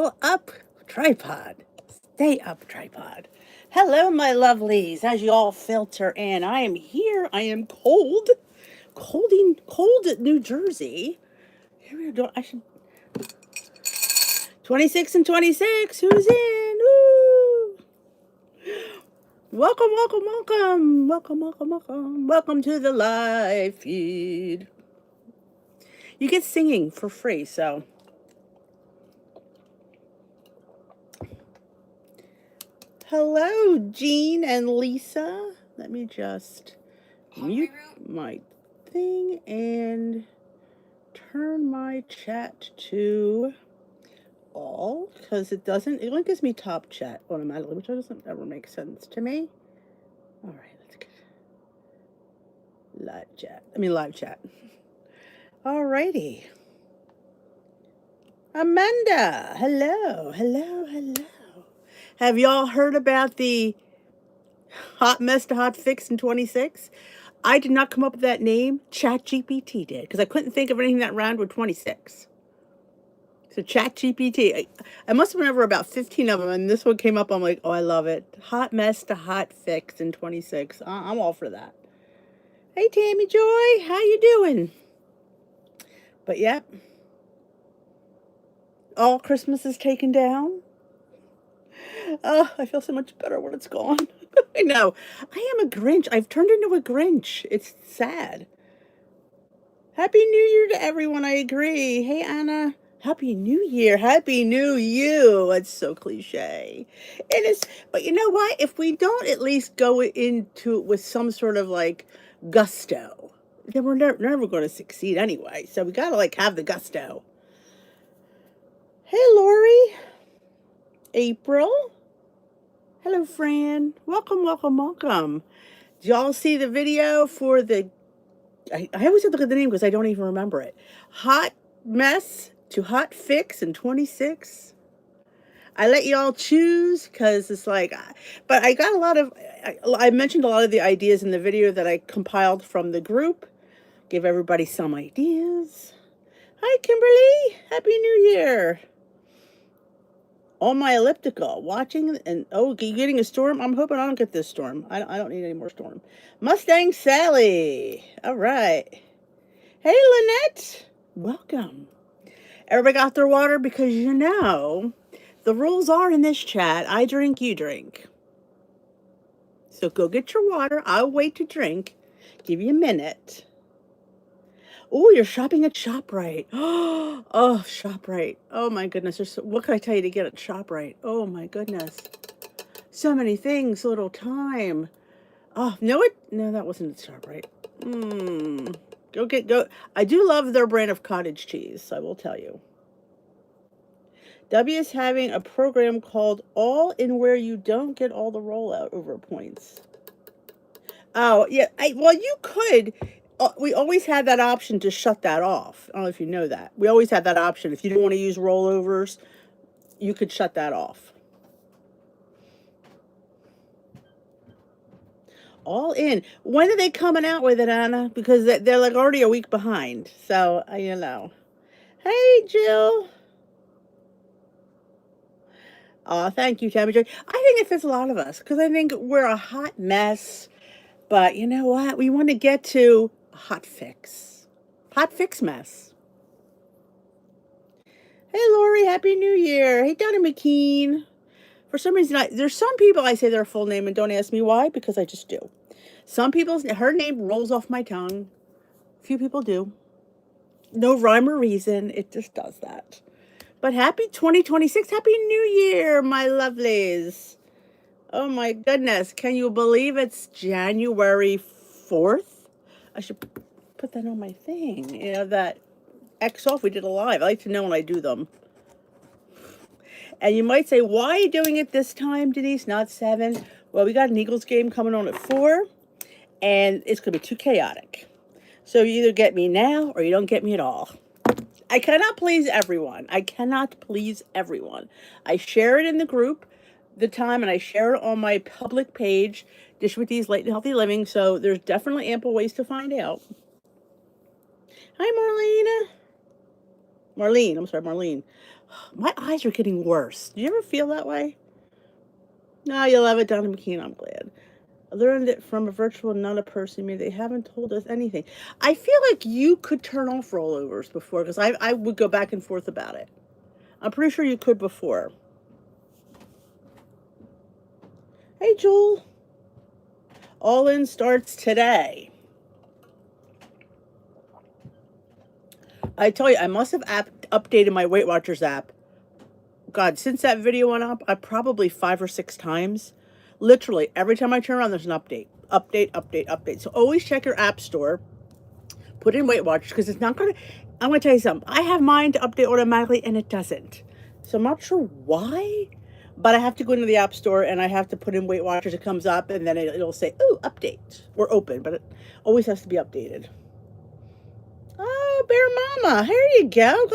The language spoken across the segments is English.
Pull up tripod. Stay up tripod. Hello, my lovelies. As you all filter in, I am here. I am cold. Cold at New Jersey. Here we go. I should 26 and 26. Who's in? Woo! Welcome, welcome, welcome. Welcome, welcome, welcome. Welcome to the live feed. You get singing for free, so. Hello, Jean and Lisa. Let me just mute my thing and turn my chat to all, because it only gives me top chat automatically, which doesn't ever make sense to me. All right, let's get live chat. All righty. Amanda, hello, hello, hello. Have y'all heard about the hot mess to hot fix in 26? I did not come up with that name. ChatGPT did, because I couldn't think of anything that rhymed with 26. So ChatGPT, I must have remember about 15 of them, and this one came up. I'm like, oh, I love it. Hot mess to hot fix in 26. I'm all for that. Hey, Tammy Joy, how you doing? But yep, all Christmas is taken down. Oh, I feel so much better when it's gone. I know. I am a Grinch. I've turned into a Grinch. It's sad. Happy New Year to everyone. I agree. Hey, Anna. Happy New Year. Happy New You. It's so cliche. It is. But you know what? If we don't at least go into it with some sort of like gusto, then we're never going to succeed anyway. So we got to like have the gusto. Hey, Lori. April. Hello, Fran. Welcome, welcome, welcome. Did y'all see the video for the... I always have to look at the name because I don't even remember it. Hot mess to hot fix in 26. I let y'all choose because it's like... But I got a lot of... I mentioned a lot of the ideas in the video that I compiled from the group. Give everybody some ideas. Hi, Kimberly. Happy New Year. On my elliptical, watching, and oh, you getting a storm? I'm hoping I don't get this storm. I don't need any more storm. Mustang Sally. All right. Hey, Lynette. Welcome. Everybody got their water? Because you know, the rules are in this chat. I drink, you drink. So go get your water. I'll wait to drink. Give you a minute. Oh, you're shopping at ShopRite. Oh, ShopRite. Oh, my goodness. What can I tell you to get at ShopRite? Oh, my goodness. So many things, little time. Oh, no, that wasn't at ShopRite. Go. I do love their brand of cottage cheese, I will tell you. W is having a program called All In where you don't get all the rollout over points. Oh, yeah. Well, you could... we always had that option to shut that off. I don't know if you know that. We always had that option. If you didn't want to use rollovers, you could shut that off. All in. When are they coming out with it, Anna? Because they're like already a week behind. So, you know. Hey, Jill. Oh, thank you, Tammy Joy. I think it fits a lot of us because I think we're a hot mess. But you know what? We want to get to hot fix. Hot fix mess. Hey, Lori, Happy New Year. Hey, Donna McKean. For some reason, there's some people I say their full name and don't ask me why, because I just do. Some people's, her name rolls off my tongue. Few people do. No rhyme or reason. It just does that. But happy 2026. Happy New Year, my lovelies. Oh, my goodness. Can you believe it's January 4th? I should put that on my thing. You know, that X off, we did a live. I like to know when I do them. And you might say, why are you doing it this time, Denise, not 7? Well, we got an Eagles game coming on at 4, and it's going to be too chaotic. So you either get me now or you don't get me at all. I cannot please everyone. I share it in the group the time, and I share it on my public page, Dish with These Late and Healthy Living, so there's definitely ample ways to find out. Hi, Marlene. I'm sorry, Marlene. My eyes are getting worse. Do you ever feel that way? No, you love it down in McKean. I'm glad. I learned it from a virtual, not a person. Me, they haven't told us anything. I feel like you could turn off rollovers before because I would go back and forth about it. I'm pretty sure you could before. Hey, Joel. All in starts today. I tell you, I must have updated my Weight Watchers app. God, since that video went up, I probably 5 or 6 times. Literally, every time I turn around, there's an update. Update, update, update. So always check your app store. Put in Weight Watchers because it's not going to... I'm going to tell you something. I have mine to update automatically, and it doesn't. So I'm not sure why, but I have to go into the app store, and I have to put in Weight Watchers. It comes up, and then it'll say, oh, update, or open, but it always has to be updated. Oh, Bear Mama, here you go.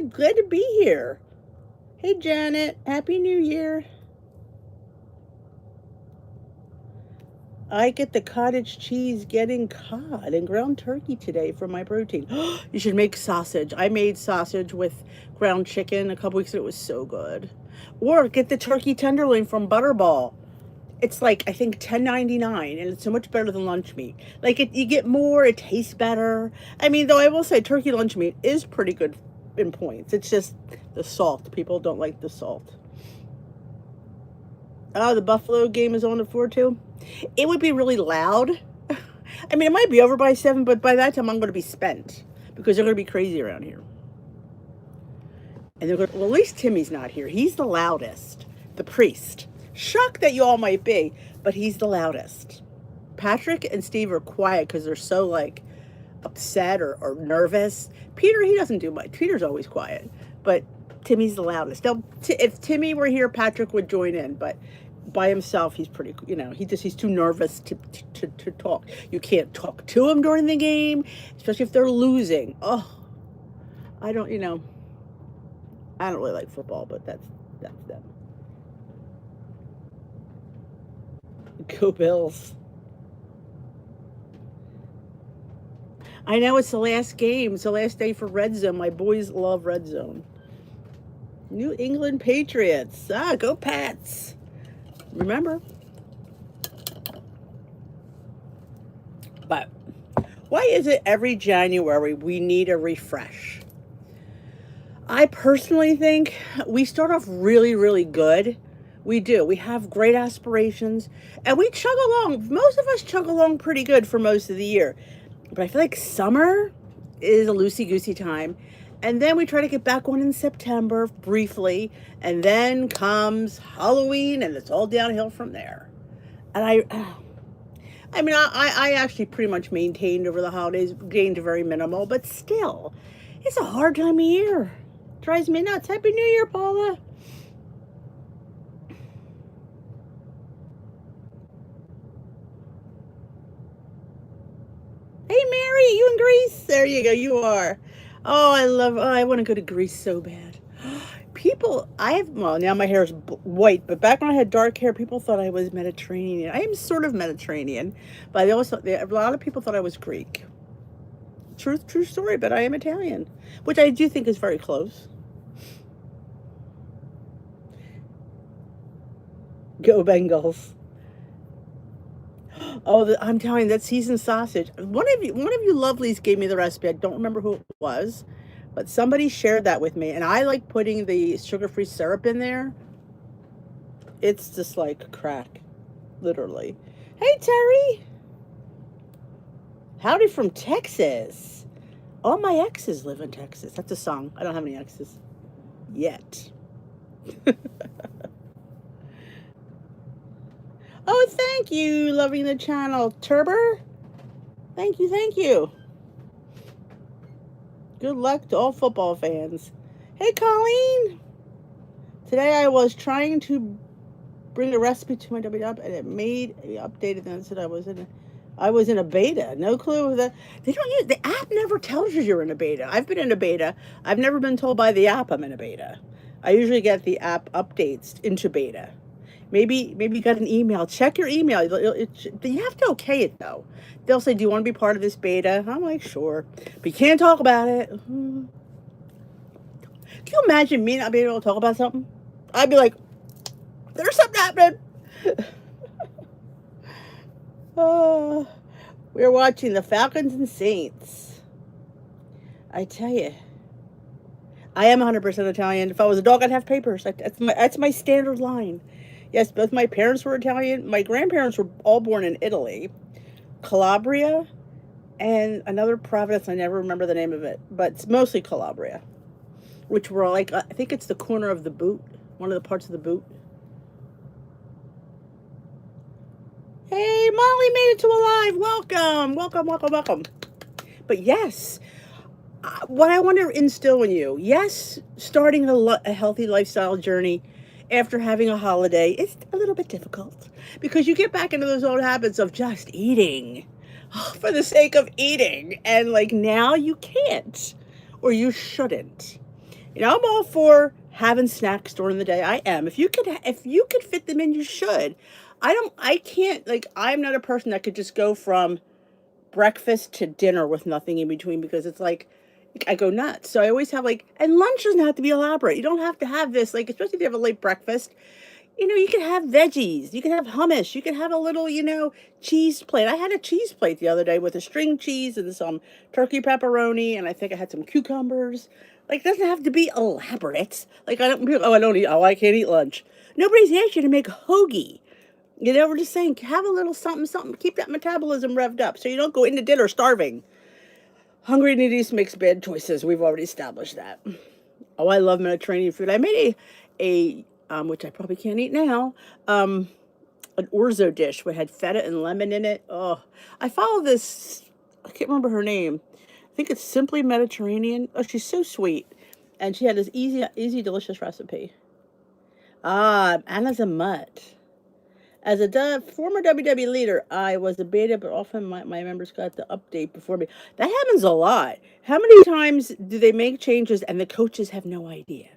Glad to be here. Hey, Janet. Happy New Year. I get the cottage cheese getting cod and ground turkey today for my protein. You should make sausage. I made sausage with ground chicken a couple weeks ago. It was so good. Or get the turkey tenderloin from Butterball. It's like, I think $10.99, and it's so much better than lunch meat. Like, you get more, it tastes better. I mean, though I will say turkey lunch meat is pretty good in points. It's just the salt. People don't like the salt. Oh, the Buffalo game is on at 4 too. It would be really loud. I mean, it might be over by 7, but by that time I'm going to be spent because they're going to be crazy around here. And they're going to, well, at least Timmy's not here. He's the loudest. The priest. Shocked that you all might be, but he's the loudest. Patrick and Steve are quiet because they're so, like, upset or nervous. Peter, he doesn't do much. Peter's always quiet, but Timmy's the loudest. Now, if Timmy were here, Patrick would join in, but by himself, he's pretty, he's too nervous to talk. You can't talk to him during the game, especially if they're losing. Oh, I don't really like football, but that's them. Go Bills. I know it's the last game. It's the last day for Red Zone. My boys love Red Zone. New England Patriots. Go Pats. Remember. But why is it every January we need a refresh? I personally think we start off really, really good. We do. We have great aspirations, and we chug along. Most of us chug along pretty good for most of the year. But I feel like summer is a loosey-goosey time. And then we try to get back on in September briefly. And then comes Halloween, and it's all downhill from there. And I actually pretty much maintained over the holidays, gained very minimal. But still, it's a hard time of year. Drives me nuts. Happy New Year, Paula. Hey, Mary, you in Greece? There you go, you are. Oh, I want to go to Greece so bad. Now my hair is white, but back when I had dark hair, people thought I was Mediterranean. I am sort of Mediterranean, but a lot of people thought I was Greek. True story, but I am Italian, which I do think is very close. Go Bengals. Oh, I'm telling you, that seasoned sausage. One of you lovelies gave me the recipe. I don't remember who it was, but somebody shared that with me, and I like putting the sugar-free syrup in there. It's just like crack, literally. Hey, Terry. Howdy from Texas. All my exes live in Texas. That's a song. I don't have any exes yet. Oh, thank you, loving the channel, Turber. Thank you. Good luck to all football fans. Hey, Colleen. Today I was trying to bring a recipe to my WW, and it made me updated, and it said I was in a beta. No clue that they don't use the app. Never tells you you're in a beta. I've been in a beta. I've never been told by the app I'm in a beta. I usually get the app updates into beta. Maybe you got an email. Check your email. You have to okay it, though. They'll say, do you want to be part of this beta? I'm like, sure. But you can't talk about it. Can you imagine me not being able to talk about something? I'd be like, there's something happening. Oh, we're watching the Falcons and Saints. I tell you, I am 100% Italian. If I was a dog, I'd have papers. That's my standard line. Yes, both my parents were Italian. My grandparents were all born in Italy, Calabria, and another province. I never remember the name of it, but it's mostly Calabria, which were like, I think it's the corner of the boot, one of the parts of the boot. Hey, Molly made it to alive. Welcome, welcome, welcome, welcome. But yes, what I want to instill in you, yes, starting a healthy lifestyle journey after having a holiday is a little bit difficult because you get back into those old habits of just eating for the sake of eating. And like now you can't or you shouldn't. I'm all for having snacks during the day. I am. If you could fit them in, you should. I can't, like, I'm not a person that could just go from breakfast to dinner with nothing in between because it's like I go nuts. So I always have like, and lunch doesn't have to be elaborate. You don't have to have this, like, especially if you have a late breakfast. You can have veggies, you can have hummus, you can have a little, cheese plate. I had a cheese plate the other day with a string cheese and some turkey pepperoni, and I think I had some cucumbers. Like, it doesn't have to be elaborate. Like, I can't eat lunch. Nobody's asked you to make a hoagie. We're just saying, have a little something, something, keep that metabolism revved up so you don't go into dinner starving. Hungry and eating makes bad choices. We've already established that. Oh, I love Mediterranean food. I made which I probably can't eat now, an orzo dish which had feta and lemon in it. Oh, I follow this, I can't remember her name. I think it's Simply Mediterranean. Oh, she's so sweet. And she had this easy, delicious recipe. Anna's a mutt. As a former WWE leader, I was a beta, but often my members got the update before me. That happens a lot. How many times do they make changes and the coaches have no idea?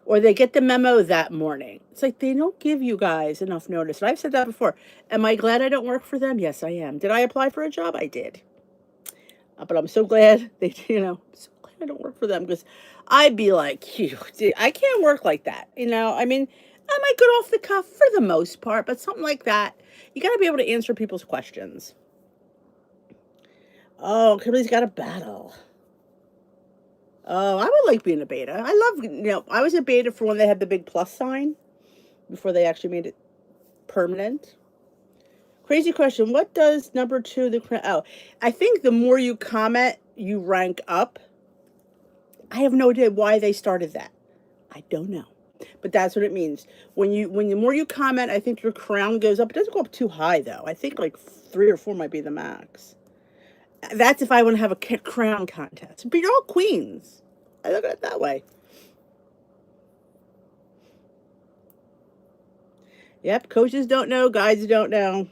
Or they get the memo that morning. It's like they don't give you guys enough notice. And I've said that before. Am I glad I don't work for them? Yes, I am. Did I apply for a job? I did. But I'm so glad I'm so glad I don't work for them because I'd be like, "Phew, dude, I can't work like that." I mean, I might get off the cuff for the most part, but something like that, you got to be able to answer people's questions. Oh, Kimberly's got a battle. Oh, I would like being a beta. I love, I was a beta for when they had the big plus sign before they actually made it permanent. Crazy question. What does number two, oh, I think the more you comment, you rank up. I have no idea why they started that. I don't know. But that's what it means. When the more you comment, I think your crown goes up. It doesn't go up too high though. I think like 3 or 4 might be the max. That's if I want to have a crown contest. But you're all queens. I look at it that way. Yep, coaches don't know, guides don't know.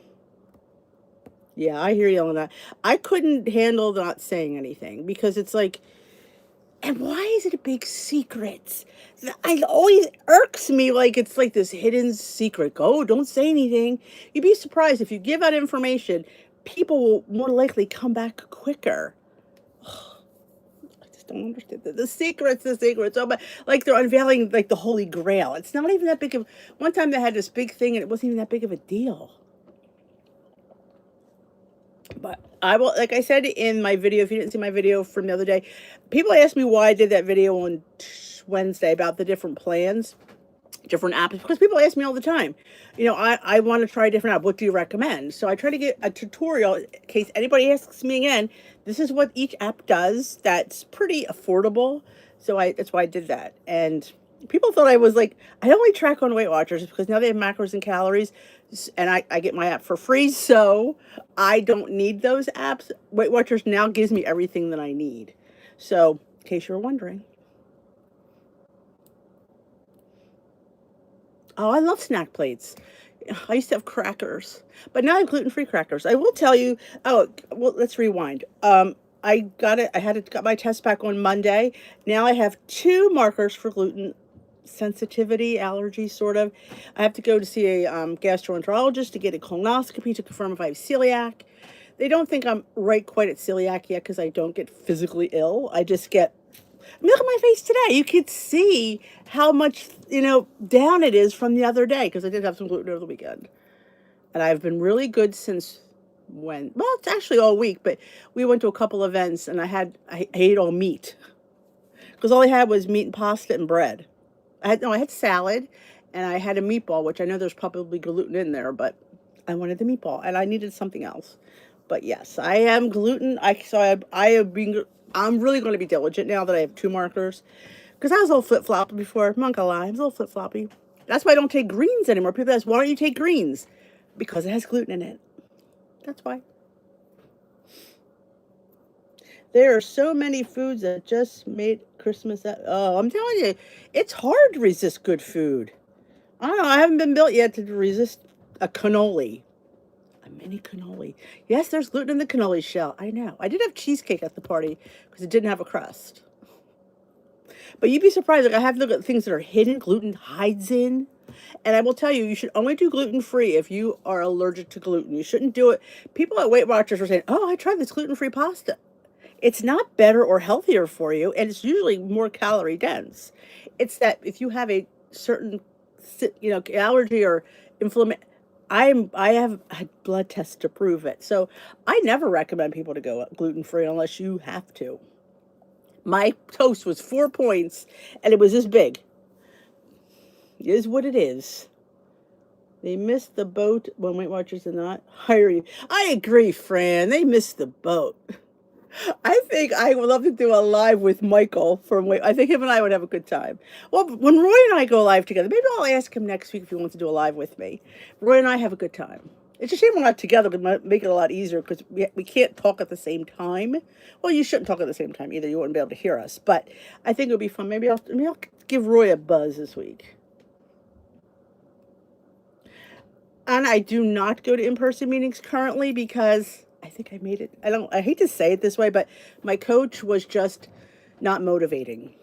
Yeah, I hear you on that. I couldn't handle not saying anything because it's like, and why is it a big secret? I always irks me like it's like this hidden secret. Oh, don't say anything. You'd be surprised if you give out information, people will more likely come back quicker. I just don't understand the secret's the secret. So, but like they're unveiling like the Holy Grail. It's not even that big of. One time they had this big thing and it wasn't even that big of a deal. But I will, like I said in my video, if you didn't see my video from the other day, people ask me why I did that video on Wednesday about the different plans, different apps, because people ask me all the time, I want to try a different app. What do you recommend? So I try to get a tutorial in case anybody asks me again. This is what each app does. That's pretty affordable. So that's why I did that. And people thought I was like, I only track on Weight Watchers because now they have macros and calories and I get my app for free. So I don't need those apps. Weight Watchers now gives me everything that I need. So in case you're wondering. Oh, I love snack plates. I used to have crackers, but now I have gluten-free crackers. I will tell you. Oh, well, let's rewind. I got it. Got my test back on Monday. Now I have 2 markers for gluten sensitivity, allergy, sort of. I have to go to see a gastroenterologist to get a colonoscopy to confirm if I have celiac. They don't think I'm right quite at celiac yet because I don't get physically ill. I just get Look at my face today. You could see how much, down it is from the other day because I did have some gluten over the weekend. And I've been really good since when? Well, it's actually all week, but we went to a couple events and I ate all meat because all I had was meat and pasta and bread. I had salad and I had a meatball, which I know there's probably gluten in there, but I wanted the meatball and I needed something else. But yes, I am gluten. I have been. I'm really going to be diligent now that I have two markers, because I was a little flip floppy before. I'm not gonna lie, I was a little flip floppy. That's why I don't take greens anymore. People ask, why don't you take greens? Because it has gluten in it. That's why. There are so many foods that just made Christmas. Oh, I'm telling you, it's hard to resist good food. I don't know. I haven't been built yet to resist a cannoli. A mini cannoli. Yes, there's gluten in the cannoli shell. I know. I did have cheesecake at the party because it didn't have a crust. But you'd be surprised. Like I have to look at things that are hidden, gluten hides in. And I will tell you, you should only do gluten free if you are allergic to gluten. You shouldn't do it. People at Weight Watchers are saying, "Oh, I tried this gluten free pasta." It's not better or healthier for you, and it's usually more calorie dense. It's that if you have a certain, allergy or inflammation, I have had blood tests to prove it. So I never recommend people to go gluten free unless you have to. My toast was 4 points, and it was this big. It is what it is. They missed the boat when Weight Watchers did not hire you. I agree, Fran. They missed the boat. I think I would love to do a live with Michael from Weight. I think him and I would have a good time. Well, when Roy and I go live together, maybe I'll ask him next week if he wants to do a live with me. Roy and I have a good time. It's a shame we're not together. It might make it a lot easier because we can't talk at the same time. Well, you shouldn't talk at the same time either. You wouldn't be able to hear us. But I think it would be fun. Maybe I'll give Roy a buzz this week. And I do not go to in-person meetings currently because I think I made it. I hate to say it this way, but my coach was just not motivating.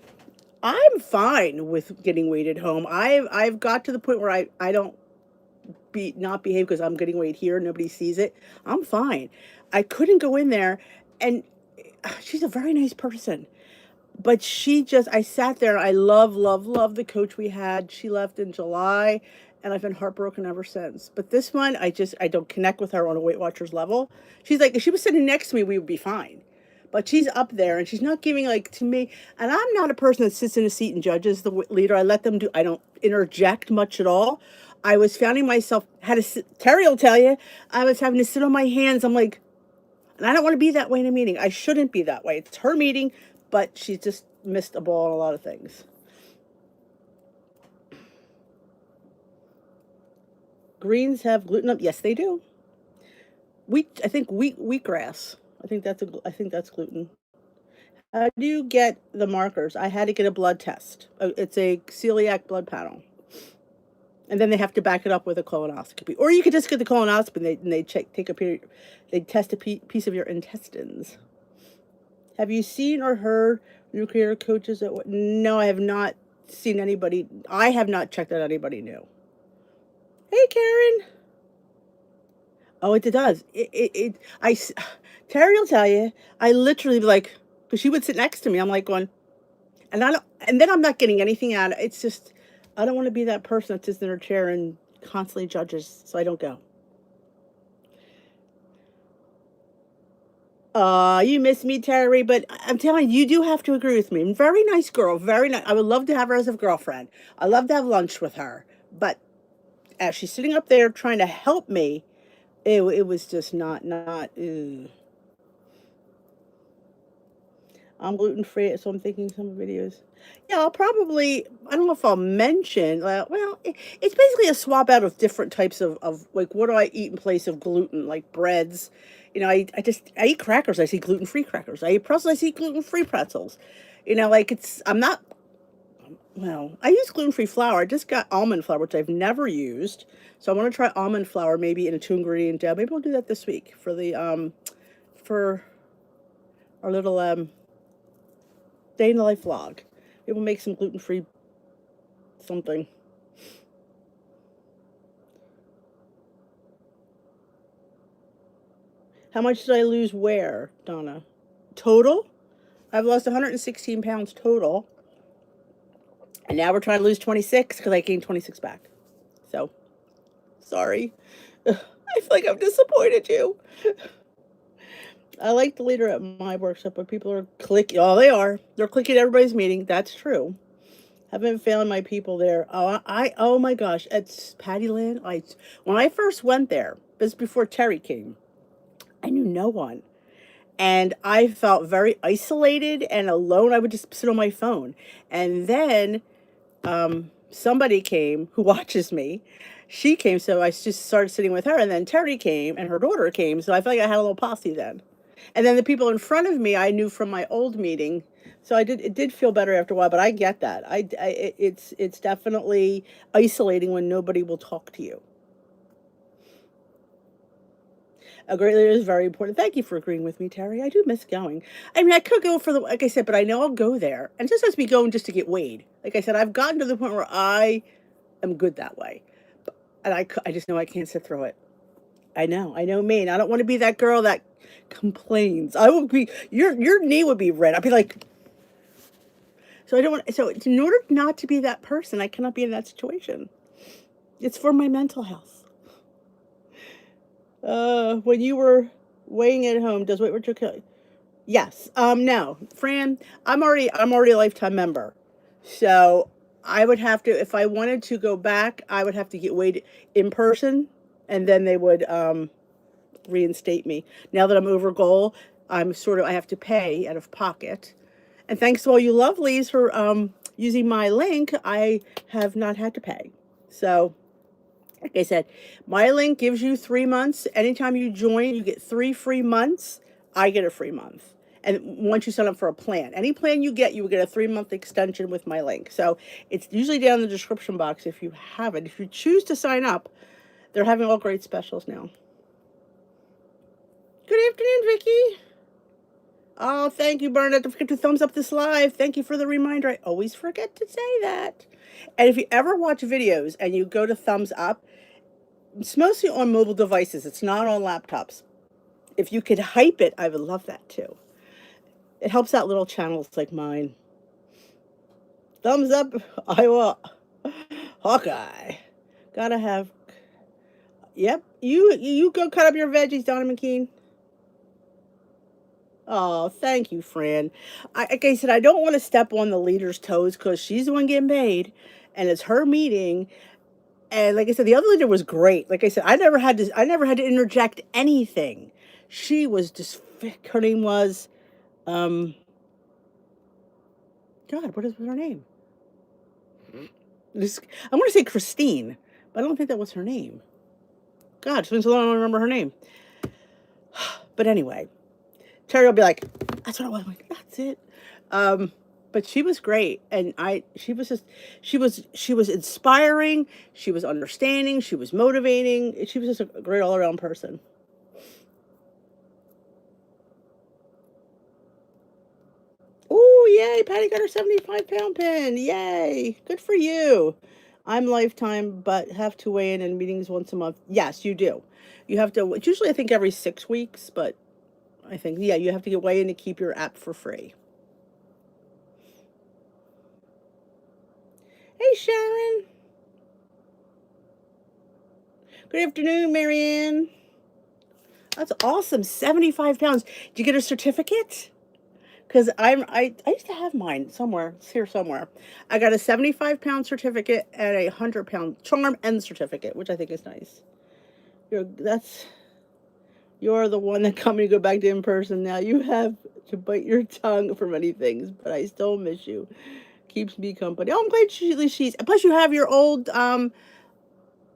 I'm fine with getting weighed at home. I've got to the point where I don't be not behave because I'm getting weighed here. Nobody sees it. I'm fine. I couldn't go in there, and she's a very nice person. But I sat there. I love, love, love the coach we had. She left in July, and I've been heartbroken ever since. But this one, I don't connect with her on a Weight Watchers level. She's like, if she was sitting next to me, we would be fine. But she's up there, and she's not giving like to me. And I'm not a person that sits in a seat and judges the leader. I let them do. I don't interject much at all. I was finding myself had to sit. Terry will tell you, I was having to sit on my hands. I'm like, and I don't want to be that way in a meeting. I shouldn't be that way. It's her meeting, but she just missed a ball on a lot of things. Greens have gluten up. Yes, they do. I think wheatgrass. I think that's gluten. How do you get the markers? I had to get a blood test. It's a celiac blood panel. And then they have to back it up with a colonoscopy. Or you could just get the colonoscopy and they they test a piece of your intestines. Have you seen or heard nuclear coaches at what? No, I have not seen anybody. I have not checked out anybody new. Hey, Karen. Oh, it does. Terry will tell you, I literally like, because she would sit next to me. I'm like going, and then I'm not getting anything out. It's just, I don't want to be that person that sits in her chair and constantly judges, so I don't go. You miss me, Terry, but I'm telling you, you do have to agree with me. Very nice girl, very nice. I would love to have her as a girlfriend. I love to have lunch with her, but as she's sitting up there trying to help me, it was just not. Ew. I'm gluten free, so I'm thinking some videos. Yeah, I'll probably. I don't know if I'll mention. It's basically a swap out of different types of like what do I eat in place of gluten, like breads. I eat crackers. I see gluten free crackers. I eat pretzels. I see gluten free pretzels. Like I'm not. Well, I use gluten free flour. I just got almond flour, which I've never used. So I want to try almond flour, maybe in a 2 ingredient dough. Maybe we'll do that this week for the for our little day in the life vlog. Maybe we'll make some gluten free something. How much did I lose where, Donna? Total? I've lost 116 pounds total. And now we're trying to lose 26 because I gained 26 back. So, sorry. I feel like I've disappointed you. I like the leader at my workshop, but people are clicking. Oh, they are. They're clicking everybody's meeting. That's true. I've been failing my people there. Oh my gosh, it's Pattyland. When I first went there, this before Terry came, I knew no one. And I felt very isolated and alone. I would just sit on my phone. And then somebody came who watches me. She came, so I just started sitting with her. And then Terry came, and her daughter came. So I felt like I had a little posse then. And then the people in front of me, I knew from my old meeting. So I did. It did feel better after a while, but I get that. It's definitely isolating when nobody will talk to you. A great leader is very important. Thank you for agreeing with me, Terry. I do miss going. I mean, I could go for the, like I said, but I know I'll go there. And it just has me going just to get weighed. Like I said, I've gotten to the point where I am good that way. And I just know I can't sit through it. I know me. And I don't want to be that girl that complains. I would be, your knee would be red. I'd be like, so I don't want, so in order not to be that person, I cannot be in that situation. It's for my mental health. When you were weighing at home, does Weight Watcher kill? Yes. No, Fran, I'm already a lifetime member. So I would have to, if I wanted to go back, I would have to get weighed in person, and then they would reinstate me. Now that I'm over goal, I have to pay out of pocket. And thanks to all you lovelies for using my link, I have not had to pay. So like I said, my link gives you 3 months. Anytime you join, you get 3 free months. I get a free month. And once you sign up for a plan, any plan you get, you will get a 3 month extension with my link. So it's usually down in the description box if you have it. If you choose to sign up, they're having all great specials now. Good afternoon, Vicky. Oh, thank you, Bernadette. Don't forget to thumbs up this live. Thank you for the reminder. I always forget to say that. And if you ever watch videos and you go to thumbs up, it's mostly on mobile devices. It's not on laptops. If you could hype it, I would love that too. It helps out little channels like mine. Thumbs up, Iowa. Hawkeye. Gotta have. Yep. You go cut up your veggies, Donna McKean. Oh, thank you, Fran. Like I said, I don't want to step on the leader's toes because she's the one getting paid, and it's her meeting. And like I said, the other leader was great. Like I said, I never had to interject anything. She was just, her name was, um, God, what is her name? This, I want to say Christine, but I don't think that was her name. God, it's been so long I don't remember her name. But anyway, Terry will be like, that's what I was like, that's it. But she was great, and she was inspiring, she was understanding, she was motivating, she was just a great all around person. Oh, yay, Patty got her 75-pound pin. Yay. Good for you. I'm lifetime, but have to weigh in meetings once a month. Yes, you do. You have to, it's usually I think every 6 weeks, but I think, yeah, you have to get weigh in to keep your app for free. Hey, Sharon. Good afternoon, Marianne. That's awesome. 75 pounds. Did you get a certificate? Because I used to have mine somewhere. It's here somewhere. I got a 75-pound certificate and a 100-pound charm and certificate, which I think is nice. You're the one that got me to go back to in person. Now you have to bite your tongue for many things, but I still miss you. Keeps me company. Oh, I'm glad she's. Plus, you have your old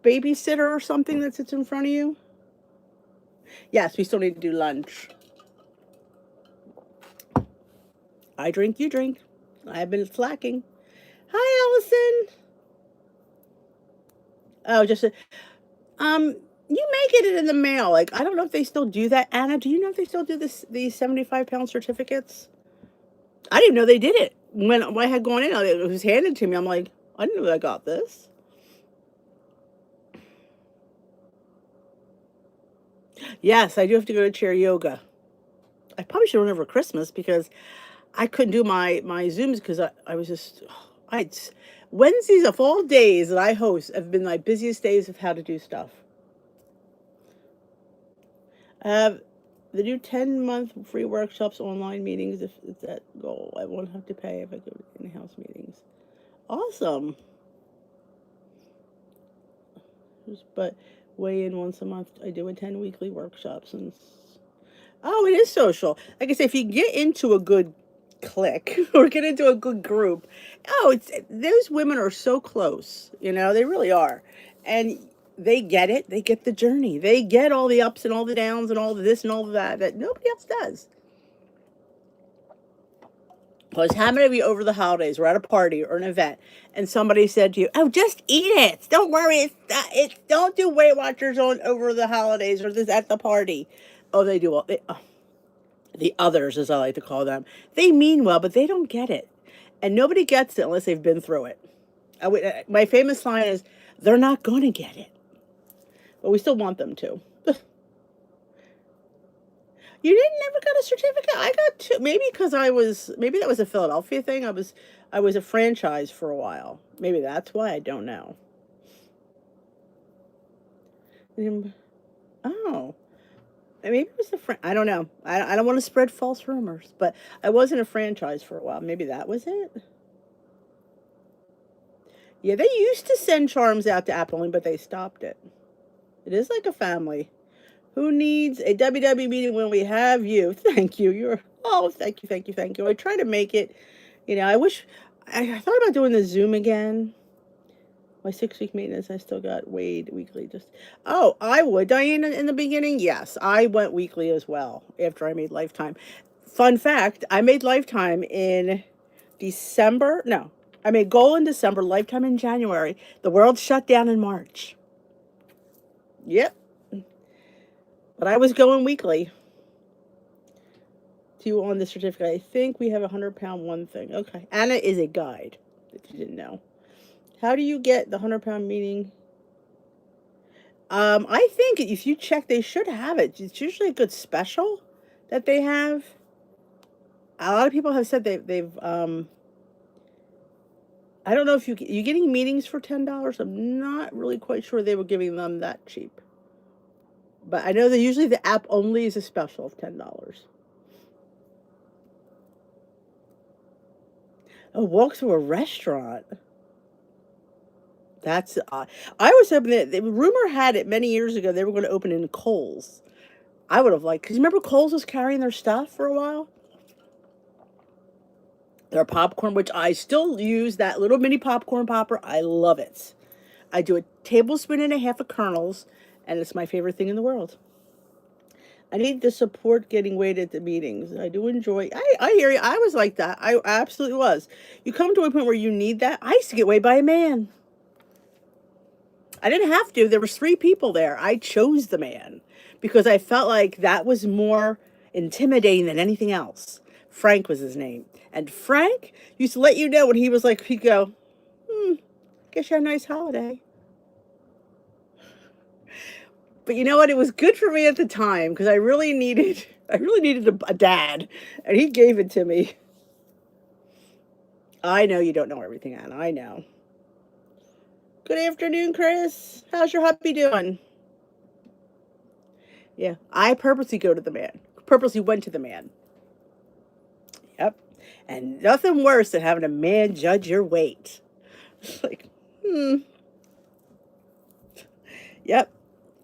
babysitter or something that sits in front of you. Yes, we still need to do lunch. I drink, you drink. I've been slacking. Hi, Allison. Oh, just you may get it in the mail. Like I don't know if they still do that. Anna, do you know if they still do these 75-pound certificates? I didn't know they did it when I had gone in. It was handed to me. I'm like, I didn't know I got this. Yes, I do have to go to chair yoga. I probably should run over Christmas because I couldn't do my Zooms because I was just I Wednesdays of all days that I host have been my busiest days of how to do stuff. I have the new 10-month free workshops, online meetings. If it's that goal, I won't have to pay if I go to in-house meetings. Awesome. But weigh in once a month. I do attend weekly workshops and oh, it is social. Like I say, if you get into a good clique or get into a good group, oh, it's those women are so close. They really are, and they get it. They get the journey. They get all the ups and all the downs and all the this and all of that nobody else does. Because how many of you over the holidays were at a party or an event and somebody said to you, "Oh, just eat it. Don't worry. It's don't do Weight Watchers on over the holidays or this at the party." Oh, they do all. The others, as I like to call them, they mean well, but they don't get it, and nobody gets it unless they've been through it. My famous line is, "They're not going to get it," but we still want them to. You didn't never got a certificate. I got two. Maybe that was a Philadelphia thing. I was a franchise for a while. Maybe that's why I don't know. Oh, maybe it was I don't know. I don't want to spread false rumors, but I was in a franchise for a while. Maybe that was it. Yeah, they used to send charms out to Apple, but they stopped it. It is like a family. Who needs a WW meeting when we have you? Thank you. Thank you, thank you, thank you. I try to make it, I wish, I thought about doing the Zoom again. My 6-week maintenance, I still got weighed weekly. Oh, I would. Diana, in the beginning, yes, I went weekly as well after I made Lifetime. Fun fact, I made Lifetime in December. No, I made Goal in December, Lifetime in January. The world shut down in March. Yep. But I was going weekly. To on the certificate, I think we have a 100-pound one thing. Okay. Anna is a guide, if you didn't know. How do you get the 100-pound meeting? I think if you check, they should have it. It's usually a good special that they have. A lot of people have said they've. I don't know if you getting meetings for $10. I'm not really quite sure they were giving them that cheap. But I know that usually the app only is a special of $10. A walk through a restaurant. That's I was hoping that the rumor had it many years ago they were going to open in Kohl's. I would have liked because remember Kohl's was carrying their stuff for a while. Their popcorn, which I still use that little mini popcorn popper. I love it. I do a tablespoon and a half of kernels, and it's my favorite thing in the world. I need the support getting weighed at the meetings. I do enjoy. I hear you. I was like that. I absolutely was. You come to a point where you need that. I used to get weighed by a man. I didn't have to. There was 3 people there. I chose the man because I felt like that was more intimidating than anything else. Frank was his name. And Frank used to let you know when he was like, he'd go, guess you had a nice holiday. But you know what? It was good for me at the time because I really needed a dad, and he gave it to me. I know you don't know everything, Anna. I know. Good afternoon, Chris. How's your hubby doing? Yeah, I purposely go to the man. Purposely went to the man. Yep. And nothing worse than having a man judge your weight. It's like, Yep.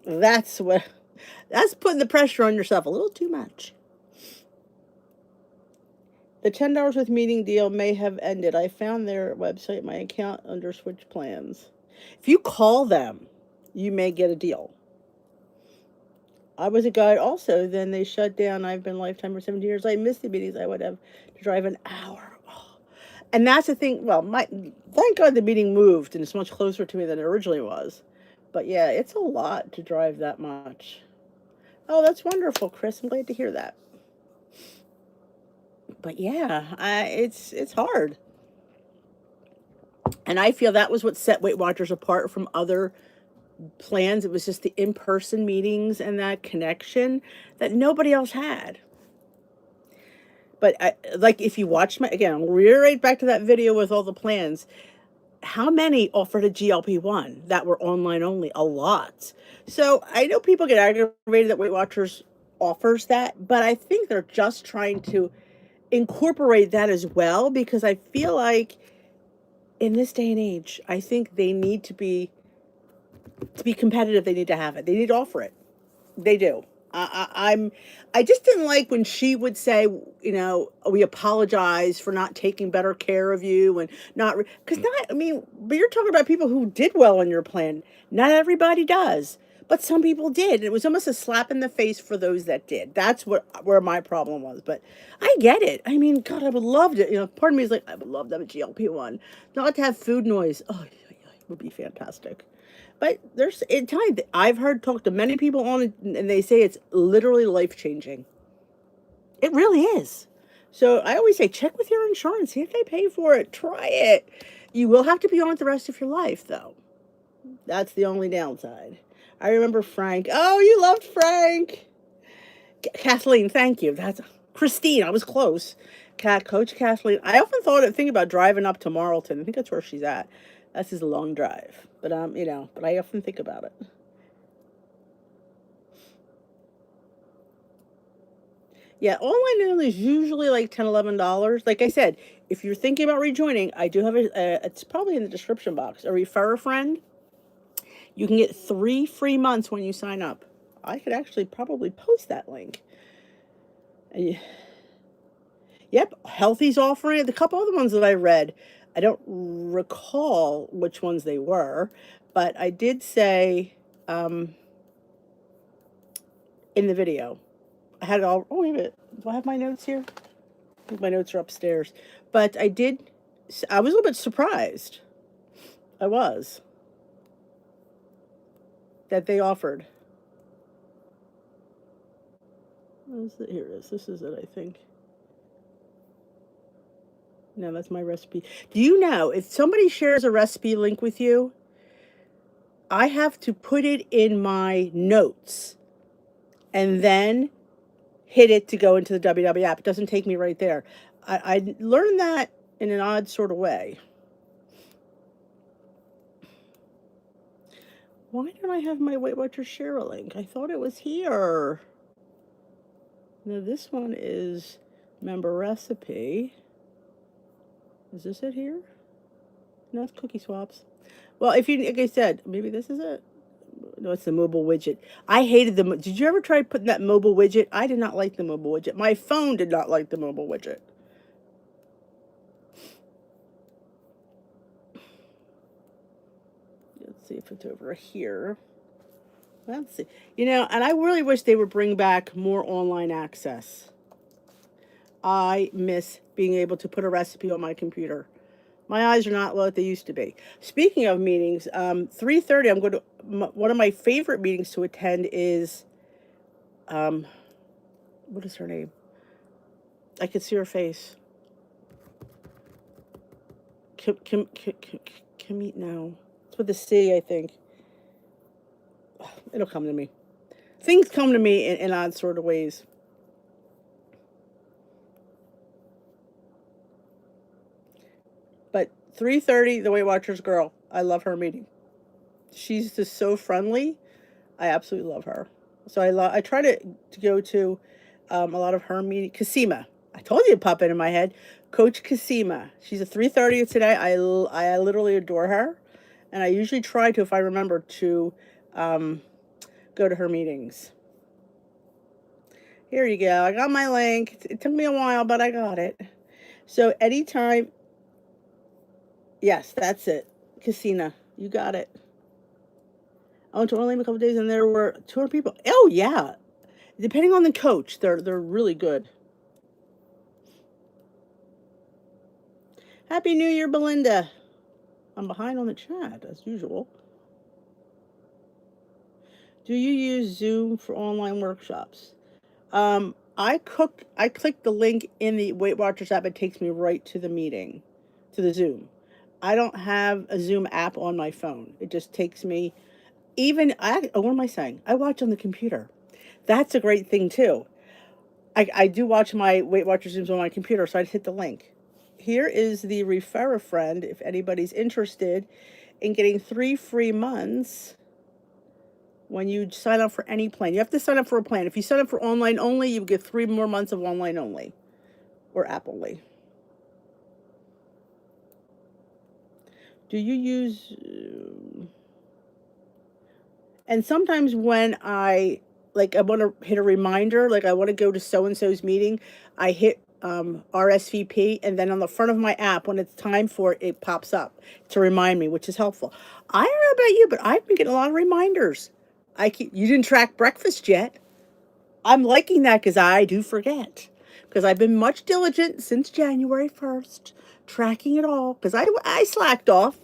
That's putting the pressure on yourself a little too much. The $10 with meeting deal may have ended. I found their website, my account under switch plans. If you call them, you may get a deal. I was a guide also. Then they shut down. I've been Lifetime for 17 years. I missed the meetings. I would have to drive an hour. Oh. And that's the thing. Well, thank God the meeting moved and it's much closer to me than it originally was. But yeah, it's a lot to drive that much. Oh, that's wonderful, Chris. I'm glad to hear that. But yeah, it's hard. And I feel that was what set Weight Watchers apart from other plans. It was just the in-person meetings and that connection that nobody else had. But like if you watch my again, we're right back to that video with all the plans. How many offered a GLP-1 that were online only? A lot. So I know people get aggravated that Weight Watchers offers that, but I think they're just trying to incorporate that as well because I feel like in this day and age, I think they need to be competitive. They need to have it. They need to offer it. They do. I just didn't like when she would say, you know, we apologize for not taking better care of you and not, because not, I mean, but you're talking about people who did well on your plan. Not everybody does, but some people did. And it was almost a slap in the face for those that did. That's where my problem was. But I get it. I mean, God, I would love to, you know, part of me is like, I would love to have a GLP-1, not to have food noise. Oh, yeah, yeah, it would be fantastic. But there's in time I've heard talk to many people on it, and they say it's literally life changing. It really is. So I always say check with your insurance, see if they pay for it. Try it. You will have to be on it the rest of your life, though. That's the only downside. I remember Frank. Oh, you loved Frank. Kathleen, thank you. That's Christine. I was close. Coach Kathleen. I often think about driving up to Marlton. I think that's where she's at. That's his long drive. But you know, but I often think about it. Yeah, online only is usually like $10, $11. Like I said, if you're thinking about rejoining, I do have it's probably in the description box. A refer a friend. You can get 3 free months when you sign up. I could actually probably post that link. And yep, Healthy's offering it. The couple other ones that I read, I don't recall which ones they were, but I did say in the video, I had it all. Oh, wait a minute. Do I have my notes here? I think my notes are upstairs. But I was a little bit surprised. I was. That they offered. Here it is. This is it, I think. No, that's my recipe. Do you know if somebody shares a recipe link with you, I have to put it in my notes and then hit it to go into the WW app. It doesn't take me right there. I learned that in an odd sort of way. Why don't I have my Weight Watchers share a link? I thought it was here. Now this one is member recipe. Is this it here? No, it's cookie swaps. Well, if you, like I said, maybe this is it. No, it's the mobile widget. I hated the. Did you ever try putting that mobile widget? I did not like the mobile widget. My phone did not like the mobile widget. Let's see if it's over here. Let's see. You know, and I really wish they would bring back more online access. I miss being able to put a recipe on my computer. My eyes are not what they used to be. Speaking of meetings, 3:30. I'm going to one of my favorite meetings to attend is, what is her name? I could see her face. Kim, no, it's with a C, I think. It'll come to me. Things come to me in odd sort of ways. But 3:30, the Weight Watchers girl. I love her meeting. She's just so friendly. I absolutely love her. So I try to go to a lot of her meetings. Kasima. I told you to pop it in my head. Coach Kasima. She's a 3:30 today. I literally adore her. And I usually try to, if I remember, to go to her meetings. Here you go. I got my link. It took me a while, but I got it. So anytime, yes, that's it. Casina, you got it. I went to Orlando a couple days, and there were 200 people. Oh yeah, depending on the coach, they're really good. Happy New Year, Belinda. I'm behind on the chat as usual. Do you use Zoom for online workshops? I clicked the link in the Weight Watchers app. It takes me right to the meeting, to the Zoom. I don't have a Zoom app on my phone. It just takes me. What am I saying? I watch on the computer. That's a great thing too. I do watch my Weight Watchers Zooms on my computer, so I just hit the link. Here is the refer a friend if anybody's interested in getting 3 free months when you sign up for any plan. You have to sign up for a plan. If you sign up for online only, you get 3 more months of online only or app only. Do you use and sometimes when I want to hit a reminder, like I want to go to so and so's meeting, I hit RSVP, and then on the front of my app, when it's time for it, it pops up to remind me, which is helpful. I don't know about you, but I've been getting a lot of reminders. You didn't track breakfast yet. I'm liking that because I do forget. Because I've been much diligent since January 1st, tracking it all. Because I slacked off.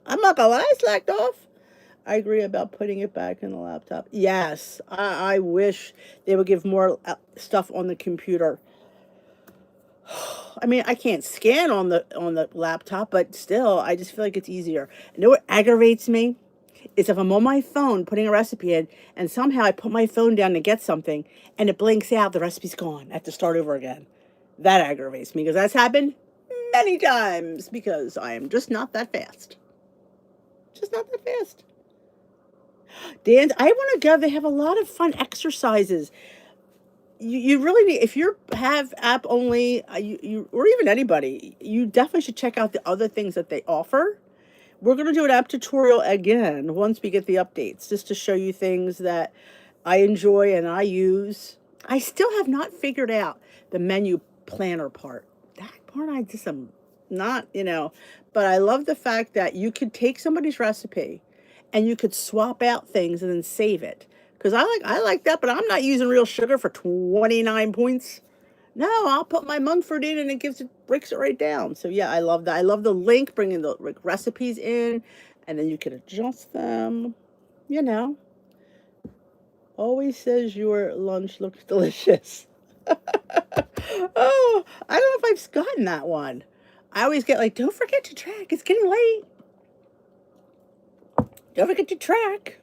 I'm not gonna lie, I slacked off. I agree about putting it back in the laptop. Yes, I wish they would give more stuff on the computer. I mean, I can't scan on the laptop, but still, I just feel like it's easier. You know what aggravates me? Is if I'm on my phone putting a recipe in, and somehow I put my phone down to get something, and it blinks out, the recipe's gone. I have to start over again. That aggravates me because that's happened many times because I am just not that fast. Just not that fast. Dan, I want to go. They have a lot of fun exercises. You really need, if you have app only, or even anybody, you definitely should check out the other things that they offer. We're going to do an app tutorial again once we get the updates, just to show you things that I enjoy and I use. I still have not figured out the menu planner part. That part I just am not, but I love the fact that you could take somebody's recipe and you could swap out things and then save it. Because I like that, but I'm not using real sugar for 29 points. No, I'll put my Mumford in and breaks it right down. So yeah, I love that. I love the link, bringing the recipes in, and then you can adjust them. You know, always says your lunch looks delicious. Oh, I don't know if I've gotten that one. I always get like, don't forget to track. It's getting late. Don't forget to track.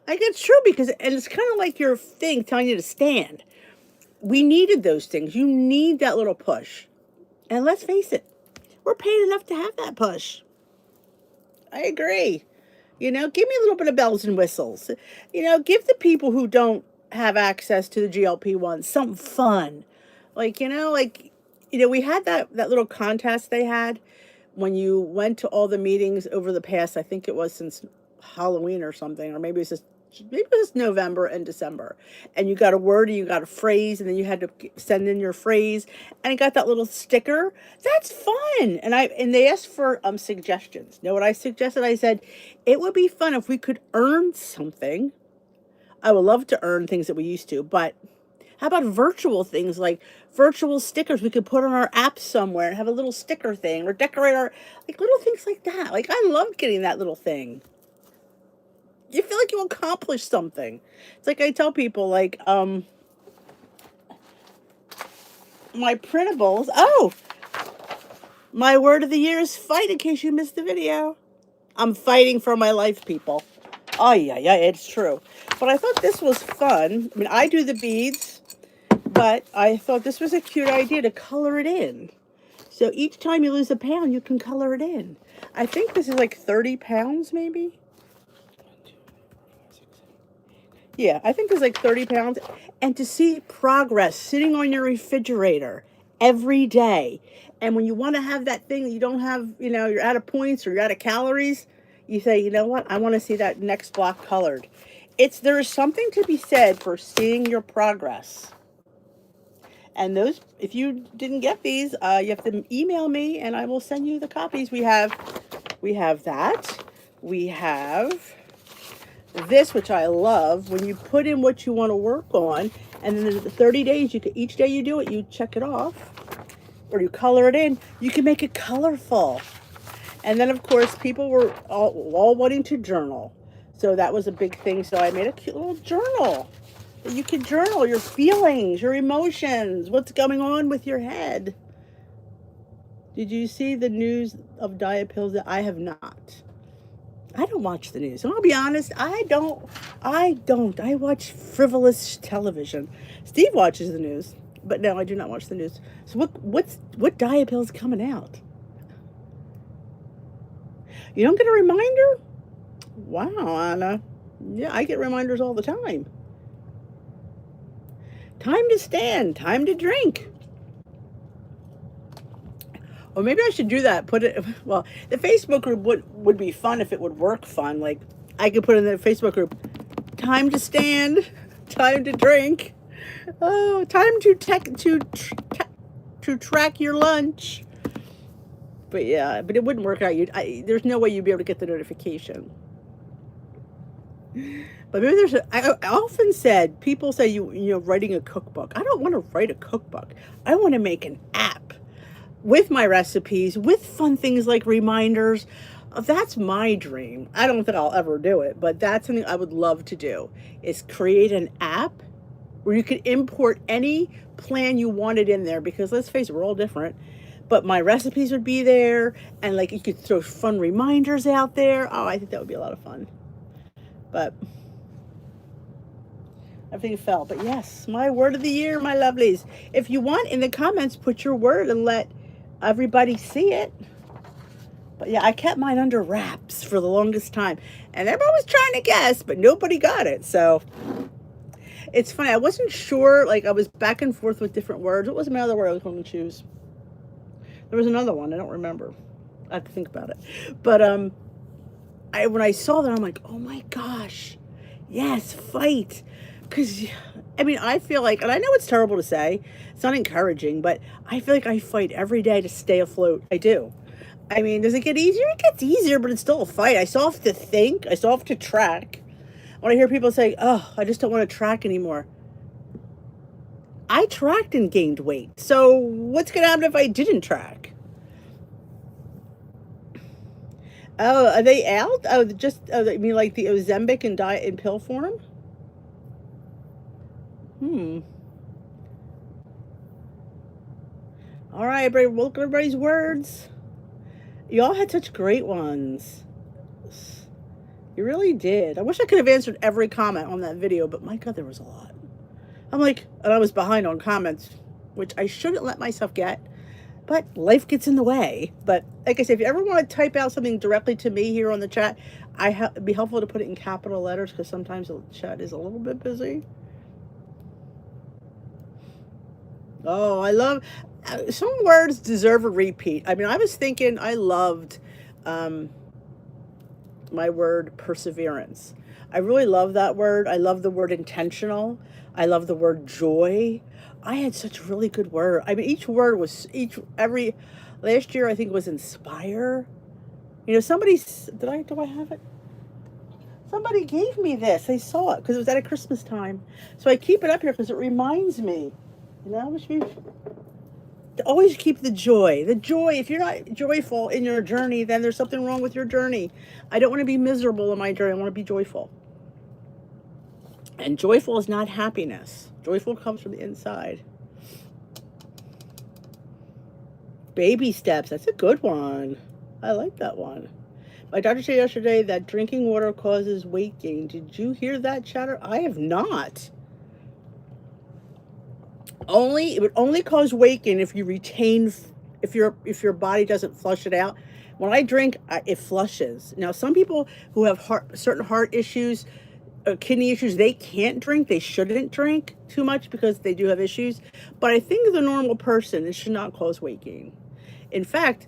I think it's true and it's kind of like your thing telling you to stand. We needed those things. You need that little push. And let's face it, we're paid enough to have that push. I agree. Give me a little bit of bells and whistles. Give the people who don't have access to the GLP-1 something fun. We had that little contest they had when you went to all the meetings over the past, I think it was since Halloween or something, or maybe it was November and December, and you got a word and you got a phrase, and then you had to send in your phrase, and I got that little sticker. That's fun. And they asked for suggestions. Know what I suggested? I said it would be fun if we could earn something. I would love to earn things that we used to, but how about virtual things, like virtual stickers we could put on our app somewhere and have a little sticker thing, or decorate our, like, little things like that. Like, I love getting that little thing. You feel like you accomplished something. It's like I tell people, like, my printables. Oh, my word of the year is fight, in case you missed the video. I'm fighting for my life, people. Oh, yeah, it's true. But I thought this was fun. I mean, I do the beads, but I thought this was a cute idea to color it in. So each time you lose a pound, you can color it in. I think this is like 30 pounds, maybe. Yeah, I think it's like 30 pounds. And to see progress sitting on your refrigerator every day. And when you want to have that thing that you don't have, you're out of points or you're out of calories, you say, you know what? I want to see that next block colored. There is something to be said for seeing your progress. And if you didn't get these, you have to email me and I will send you the copies. We have that. We have this, which I love, when you put in what you want to work on, and then the 30 days, each day you do it, you check it off, or you color it in. You can make it colorful. And then, of course, people were all wanting to journal. So that was a big thing. So I made a cute little journal. You can journal your feelings, your emotions, what's going on with your head. Did you see the news of diet pills? That I have not. I don't watch the news. And I'll be honest, I don't. I watch frivolous television. Steve watches the news, but no, I do not watch the news. So what diet pill's coming out? You don't get a reminder? Wow, Anna. Yeah, I get reminders all the time. Time to stand, time to drink. Or maybe I should do that. Put it, well, the Facebook group would be fun if it would work fun. Like, I could put in the Facebook group, time to stand, time to drink, oh, time to track your lunch. But yeah, but it wouldn't work out. There's no way you'd be able to get the notification. But maybe I often said, people say writing a cookbook. I don't want to write a cookbook. I want to make an app with my recipes, with fun things like reminders. That's my dream. I don't think I'll ever do it, but that's something I would love to do, is create an app where you could import any plan you wanted in there, because let's face it, we're all different. But my recipes would be there, and like you could throw fun reminders out there. Oh, I think that would be a lot of fun. But everything fell. But yes, my word of the year, my lovelies. If you want, in the comments, put your word and let everybody see it. But yeah, I kept mine under wraps for the longest time. And everyone was trying to guess, but nobody got it. So it's funny. I wasn't sure. Like, I was back and forth with different words. What was my other word I was going to choose? There was another one. I don't remember. I have to think about it. But when I saw that, I'm like, oh my gosh. Yes, fight. Because, I mean, I feel like, and I know it's terrible to say, it's not encouraging, but I feel like I fight every day to stay afloat. I do. I mean, does it get easier? It gets easier, but it's still a fight. I still have to think. I still have to track. When I hear people say, oh, I just don't want to track anymore. I tracked and gained weight. So what's going to happen if I didn't track? Oh, are they out? Oh, I mean, like the Ozempic and diet in pill form? Hmm. All right, everybody, look at everybody's words. Y'all had such great ones. You really did. I wish I could have answered every comment on that video, but my God, there was a lot. I'm like, and I was behind on comments, which I shouldn't let myself get, but life gets in the way. But like I said, if you ever want to type out something directly to me here on the chat, it'd be helpful to put it in capital letters, because sometimes the chat is a little bit busy. Oh, I love, some words deserve a repeat. I mean, I was thinking, I loved my word perseverance. I really love that word. I love the word intentional. I love the word joy. I had such a really good word. I mean, each word was every last year I think was inspire. You know, do I have it? Somebody gave me this. They saw it because it was at Christmas time. So I keep it up here because it reminds me. You know, which means to always keep the joy. The joy. If you're not joyful in your journey, then there's something wrong with your journey. I don't want to be miserable in my journey. I want to be joyful. And joyful is not happiness. Joyful comes from the inside. Baby steps. That's a good one. I like that one. My doctor said yesterday that drinking water causes weight gain. Did you hear that, chatter? I have not. It would only cause weight gain if you retain, if your body doesn't flush it out. When I drink, it flushes. Now, some people who have certain heart issues, kidney issues, they can't drink. They shouldn't drink too much because they do have issues. But I think the normal person, it should not cause weight gain. In fact,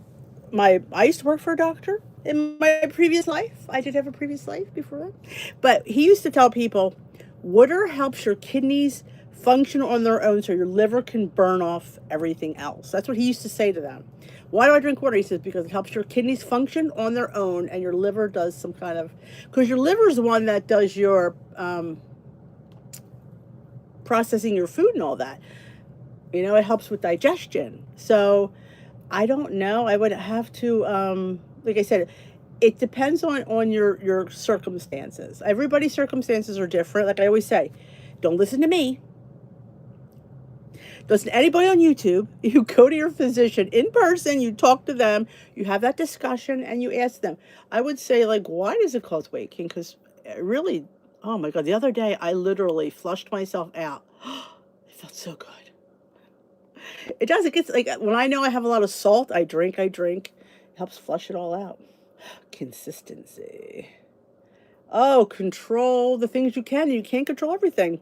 I used to work for a doctor in my previous life. I did have a previous life before that. But he used to tell people, water helps your kidneys function on their own so your liver can burn off everything else. That's what he used to say to them. Why do I drink water? He says, because it helps your kidneys function on their own, and your liver does some kind of, because your liver is the one that does your processing your food and all that. You know, it helps with digestion. So I don't know. I would have to, like I said, it depends on your circumstances. Everybody's circumstances are different. Like I always say, don't listen to me. Listen to anybody on YouTube. You go to your physician in person, you talk to them, you have that discussion, and you ask them. I would say, like, why does it cause weight gain? Because really, oh my God, the other day I literally flushed myself out. It felt so good. It does. It gets like when I know I have a lot of salt, I drink. It helps flush it all out. Consistency. Oh, control the things you can. You can't control everything.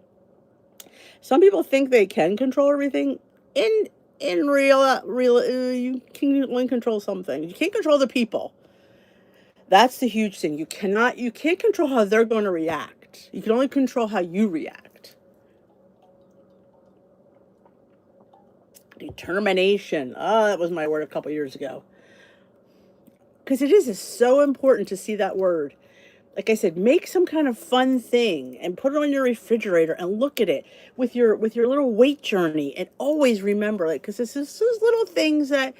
Some people think they can control everything. In you can only control some things. You can't control the people. That's the huge thing. You can't control how they're going to react. You can only control how you react. Determination. Oh, that was my word a couple years ago. Because it is so important to see that word. Like I said, make some kind of fun thing and put it on your refrigerator and look at it with your little weight journey and always remember it because this is those little things that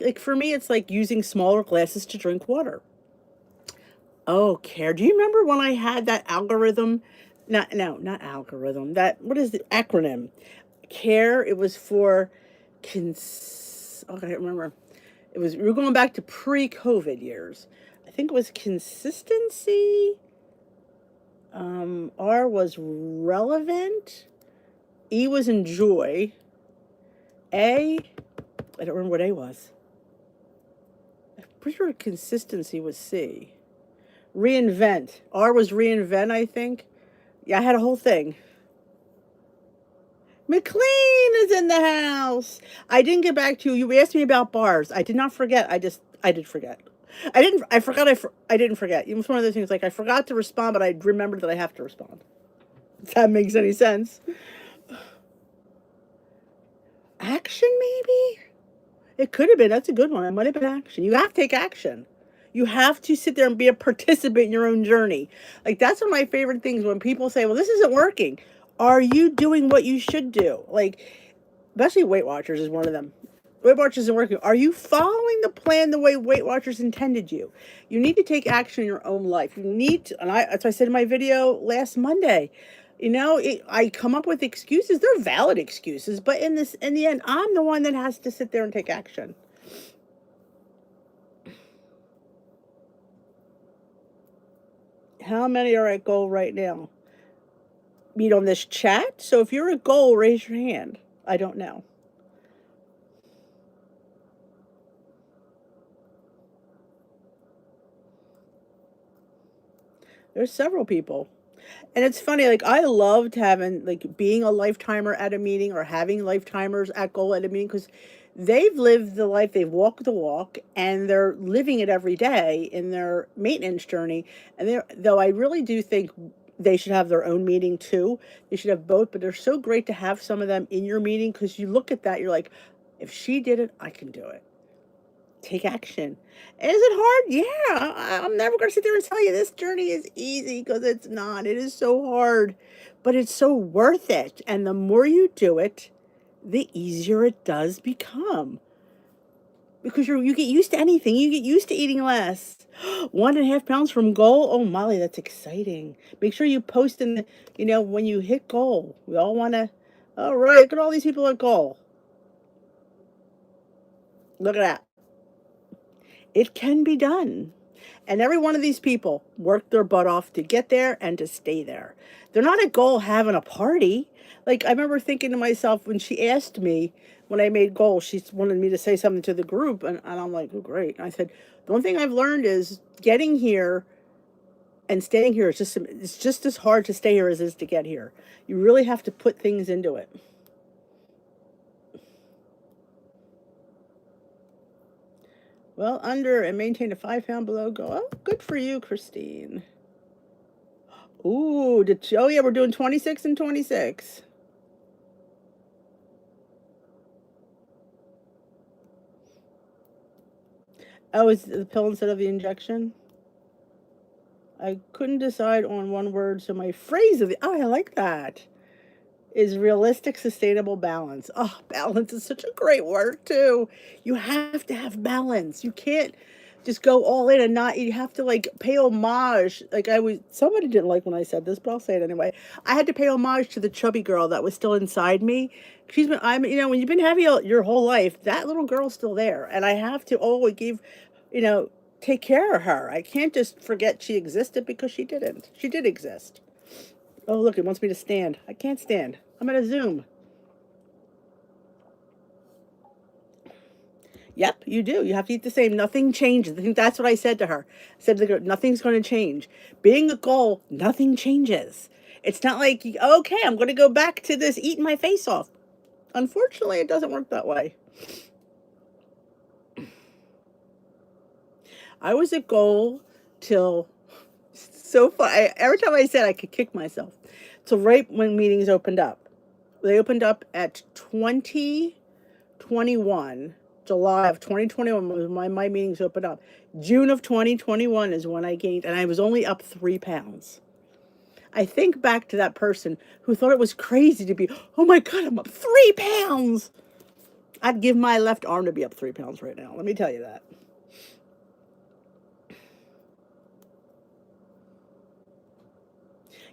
like for me it's like using smaller glasses to drink water. Oh, care. Do you remember when I had that algorithm? Not no, not algorithm. That what is the acronym? Care. It was for oh, I can't remember. It was we were going back to pre-COVID years. I think it was consistency. R was relevant. E was enjoy. A, I don't remember what A was. I'm pretty sure consistency was C. Reinvent. R was reinvent, I think. Yeah, I had a whole thing. McLean is in the house. I didn't get back to you. You asked me about bars. I did not forget. I did forget. I forgot, I didn't forget. It was one of those things like I forgot to respond, but I remembered that I have to respond. If that makes any sense. Action, maybe? It could have been. That's a good one. It might have been action. You have to take action. You have to sit there and be a participant in your own journey. Like, that's one of my favorite things when people say, well, this isn't working. Are you doing what you should do? Like, especially Weight Watchers is one of them. Weight Watchers isn't working. Are you following the plan the way Weight Watchers intended you? You need to take action in your own life. You need to, and that's what I said in my video last Monday. I come up with excuses. They're valid excuses, but in the end, I'm the one that has to sit there and take action. How many are at goal right now? Meet on this chat. So if you're at goal, raise your hand. I don't know. There's several people. And it's funny, like I loved having like being a lifetimer at a meeting or having lifetimers at goal at a meeting because they've lived the life, they've walked the walk, and they're living it every day in their maintenance journey. And they're though I really do think they should have their own meeting too. They should have both, but they're so great to have some of them in your meeting because you look at that, you're like, if she did it, I can do it. Take action. Is it hard? Yeah. I'm never going to sit there and tell you this journey is easy because it's not. It is so hard, but it's so worth it. And the more you do it, the easier it does become because you get used to anything. You get used to eating less. 1.5 pounds from goal. Oh, Molly, that's exciting. Make sure you post in when you hit goal. We all want to, all right, look at all these people at goal. Look at that. It can be done. And every one of these people worked their butt off to get there and to stay there. They're not at goal having a party. Like, I remember thinking to myself when she asked me, when I made goal, she wanted me to say something to the group. And I'm like, oh, great. And I said, the one thing I've learned is getting here and staying here is it's just as hard to stay here as it is to get here. You really have to put things into it. Well, under and maintain a 5 pound below goal. Oh, good for you, Christine. Ooh, oh yeah, we're doing 26 and 26. Oh, is the pill instead of the injection? I couldn't decide on one word, so my phrase of the I like that is realistic, sustainable balance. Oh, balance is such a great word too. You have to have balance. You can't just go all in and not, you have to like pay homage. Like I was, somebody didn't like when I said this, but I'll say it anyway. I had to pay homage to the chubby girl that was still inside me. When you've been heavy your whole life, that little girl's still there. And I have to always you know, take care of her. I can't just forget she existed because she didn't. She did exist. Oh, look, it wants me to stand. I can't stand. I'm at a Zoom. Yep, you do. You have to eat the same. Nothing changes. I think that's what I said to her. I said to the girl, nothing's going to change. Being a goal, nothing changes. It's not like, okay, I'm going to go back to this eating my face off. Unfortunately, it doesn't work that way. I was at goal till so far. Every time I said I could kick myself. So right when meetings opened up. They opened up at 2021. July of 2021 was my meetings opened up. June of 2021 is when I gained, and I was only up 3 pounds. I think back to that person who thought it was crazy to be, oh my God, I'm up 3 pounds. I'd give my left arm to be up 3 pounds right now. Let me tell you that.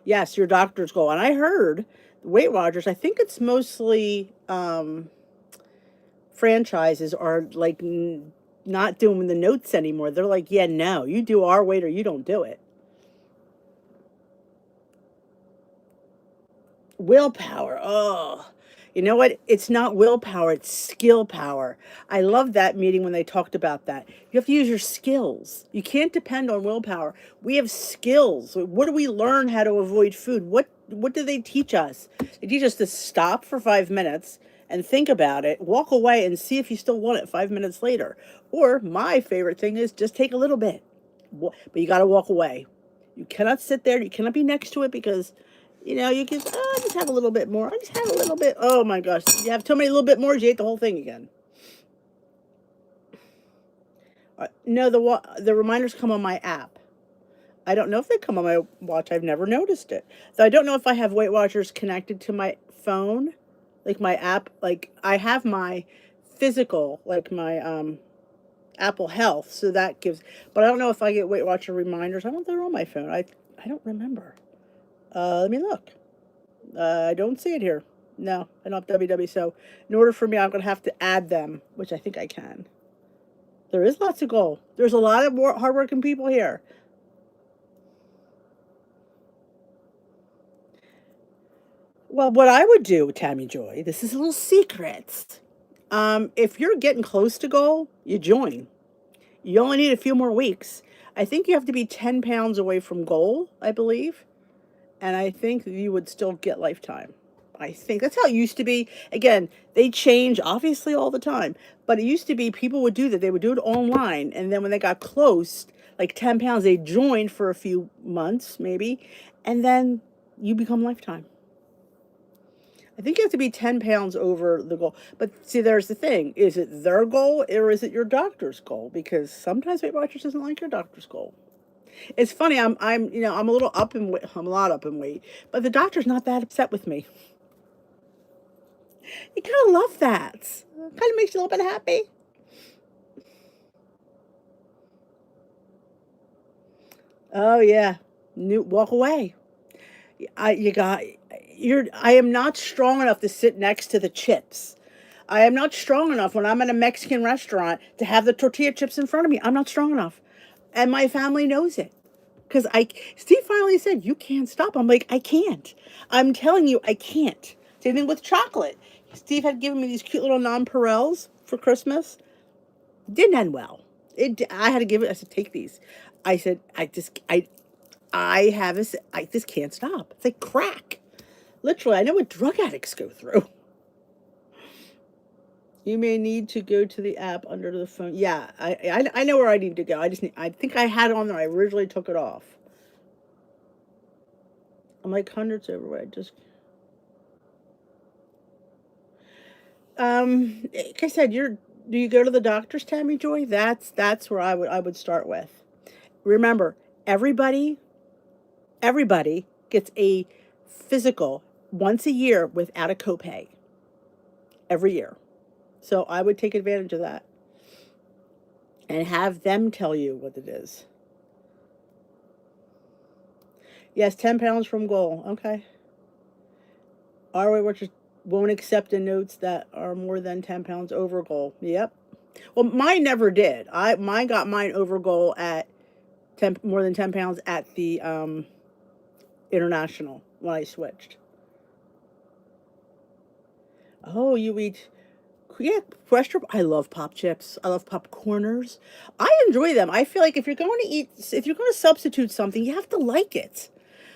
Yes, your doctor's goal. And I heard the Weight Watchers, I think it's mostly franchises are like not doing the notes anymore. They're like, yeah, no, you do our weight or you don't do it. Willpower. Oh, you know what? It's not willpower, it's skill power. I love that meeting when they talked about that. You have to use your skills. You can't depend on willpower. We have skills. What do we learn how to avoid food? What do they teach us? They teach us to stop for 5 minutes and think about it, walk away and see if you still want it 5 minutes later. Or my favorite thing is just take a little bit. But you got to walk away. You cannot sit there. You cannot be next to it because you can, oh, just have a little bit more. I just have a little bit. Oh my gosh. You have too many little bit more, you ate the whole thing again. No, the reminders come on my app. I don't know if they come on my watch. I've never noticed it. So I don't know if I have Weight Watchers connected to my phone, like my app. Like I have my physical, like my Apple Health, so that gives. But I don't know if I get Weight Watcher reminders. I don't think they're on my phone. I don't remember. Let me look. I don't see it here. No, I don't have WW. So in order for me, I'm going to have to add them, which I think I can. There is lots of goal. There's a lot of more hardworking people here. Well, what I would do, Tammy Joy, this is a little secret. If you're getting close to goal, you join. You only need a few more weeks. I think you have to be 10 pounds away from goal, I believe. And I think you would still get lifetime. I think that's how it used to be. Again, they change obviously all the time, but it used to be people would do that. They would do it online, and then when they got close, like 10 pounds, they joined for a few months maybe, and then you become lifetime. I think you have to be 10 pounds over the goal. But see, there's the thing. Is it their goal or is it your doctor's goal? Because sometimes Weight Watchers doesn't like your doctor's goal. It's funny. I'm a little up in weight. I'm a lot up in weight, but the doctor's not that upset with me. You kind of love that. Kind of makes you a little bit happy. Oh yeah, new walk away. I you got you're. I am not strong enough to sit next to the chips. I am not strong enough when I'm in a Mexican restaurant to have the tortilla chips in front of me. I'm not strong enough, and my family knows it. Because Steve finally said, you can't stop. I'm like, I can't. I'm telling you, I can't. Same thing with chocolate. Steve had given me these cute little nonpareils for Christmas. Didn't end well. I had to give it. I said, take these. I said, I have this. I just can't stop. It's like crack. Literally, I know what drug addicts go through. You may need to go to the app under the phone. Yeah, I know where I need to go. I think I had it on there. I originally took it off. I'm like hundreds overweight. Like I said, do you go to the doctor's, Tammy Joy? That's where I would start with. Remember, everybody gets a physical once a year without a copay every year. So I would take advantage of that. and have them tell you what it is. Yes, 10 pounds from goal. Okay. Our Weight Watchers won't accept the notes that are more than 10 pounds over goal. Yep. Well, mine never did. Mine got mine over goal at 10, more than 10 pounds at the international when I switched. Oh, you eat, yeah, fresh. I love pop chips. I love popcorners. I enjoy them. I feel like if you're going to substitute something, you have to like it.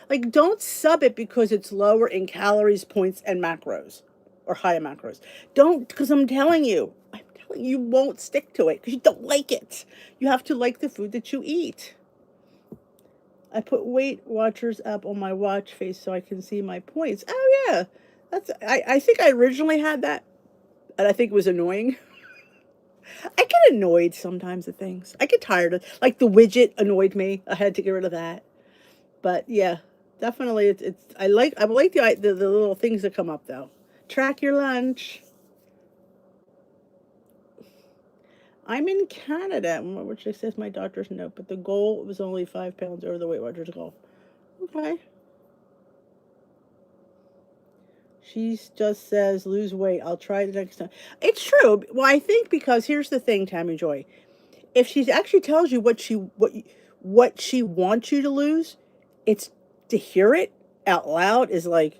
Like, don't sub it because it's lower in calories, points, and macros, or higher macros. Don't, because I'm telling you, you won't stick to it because you don't like it. You have to like the food that you eat. I put Weight Watchers app on my watch face so I can see my points. Oh yeah, I think I originally had that, and I think it was annoying. I get annoyed sometimes at things. I get tired of, like, the widget annoyed me. I had to get rid of that. But yeah, definitely it's I like the little things that come up though. Track your lunch. I'm in Canada, which says my doctor's note, but the goal was only 5 pounds over the Weight Watchers goal. Okay. She just says lose weight. I'll try the next time. It's true. Well, I think because here's the thing, Tammy Joy. If she actually tells you what she wants you to lose, it's to hear it out loud is like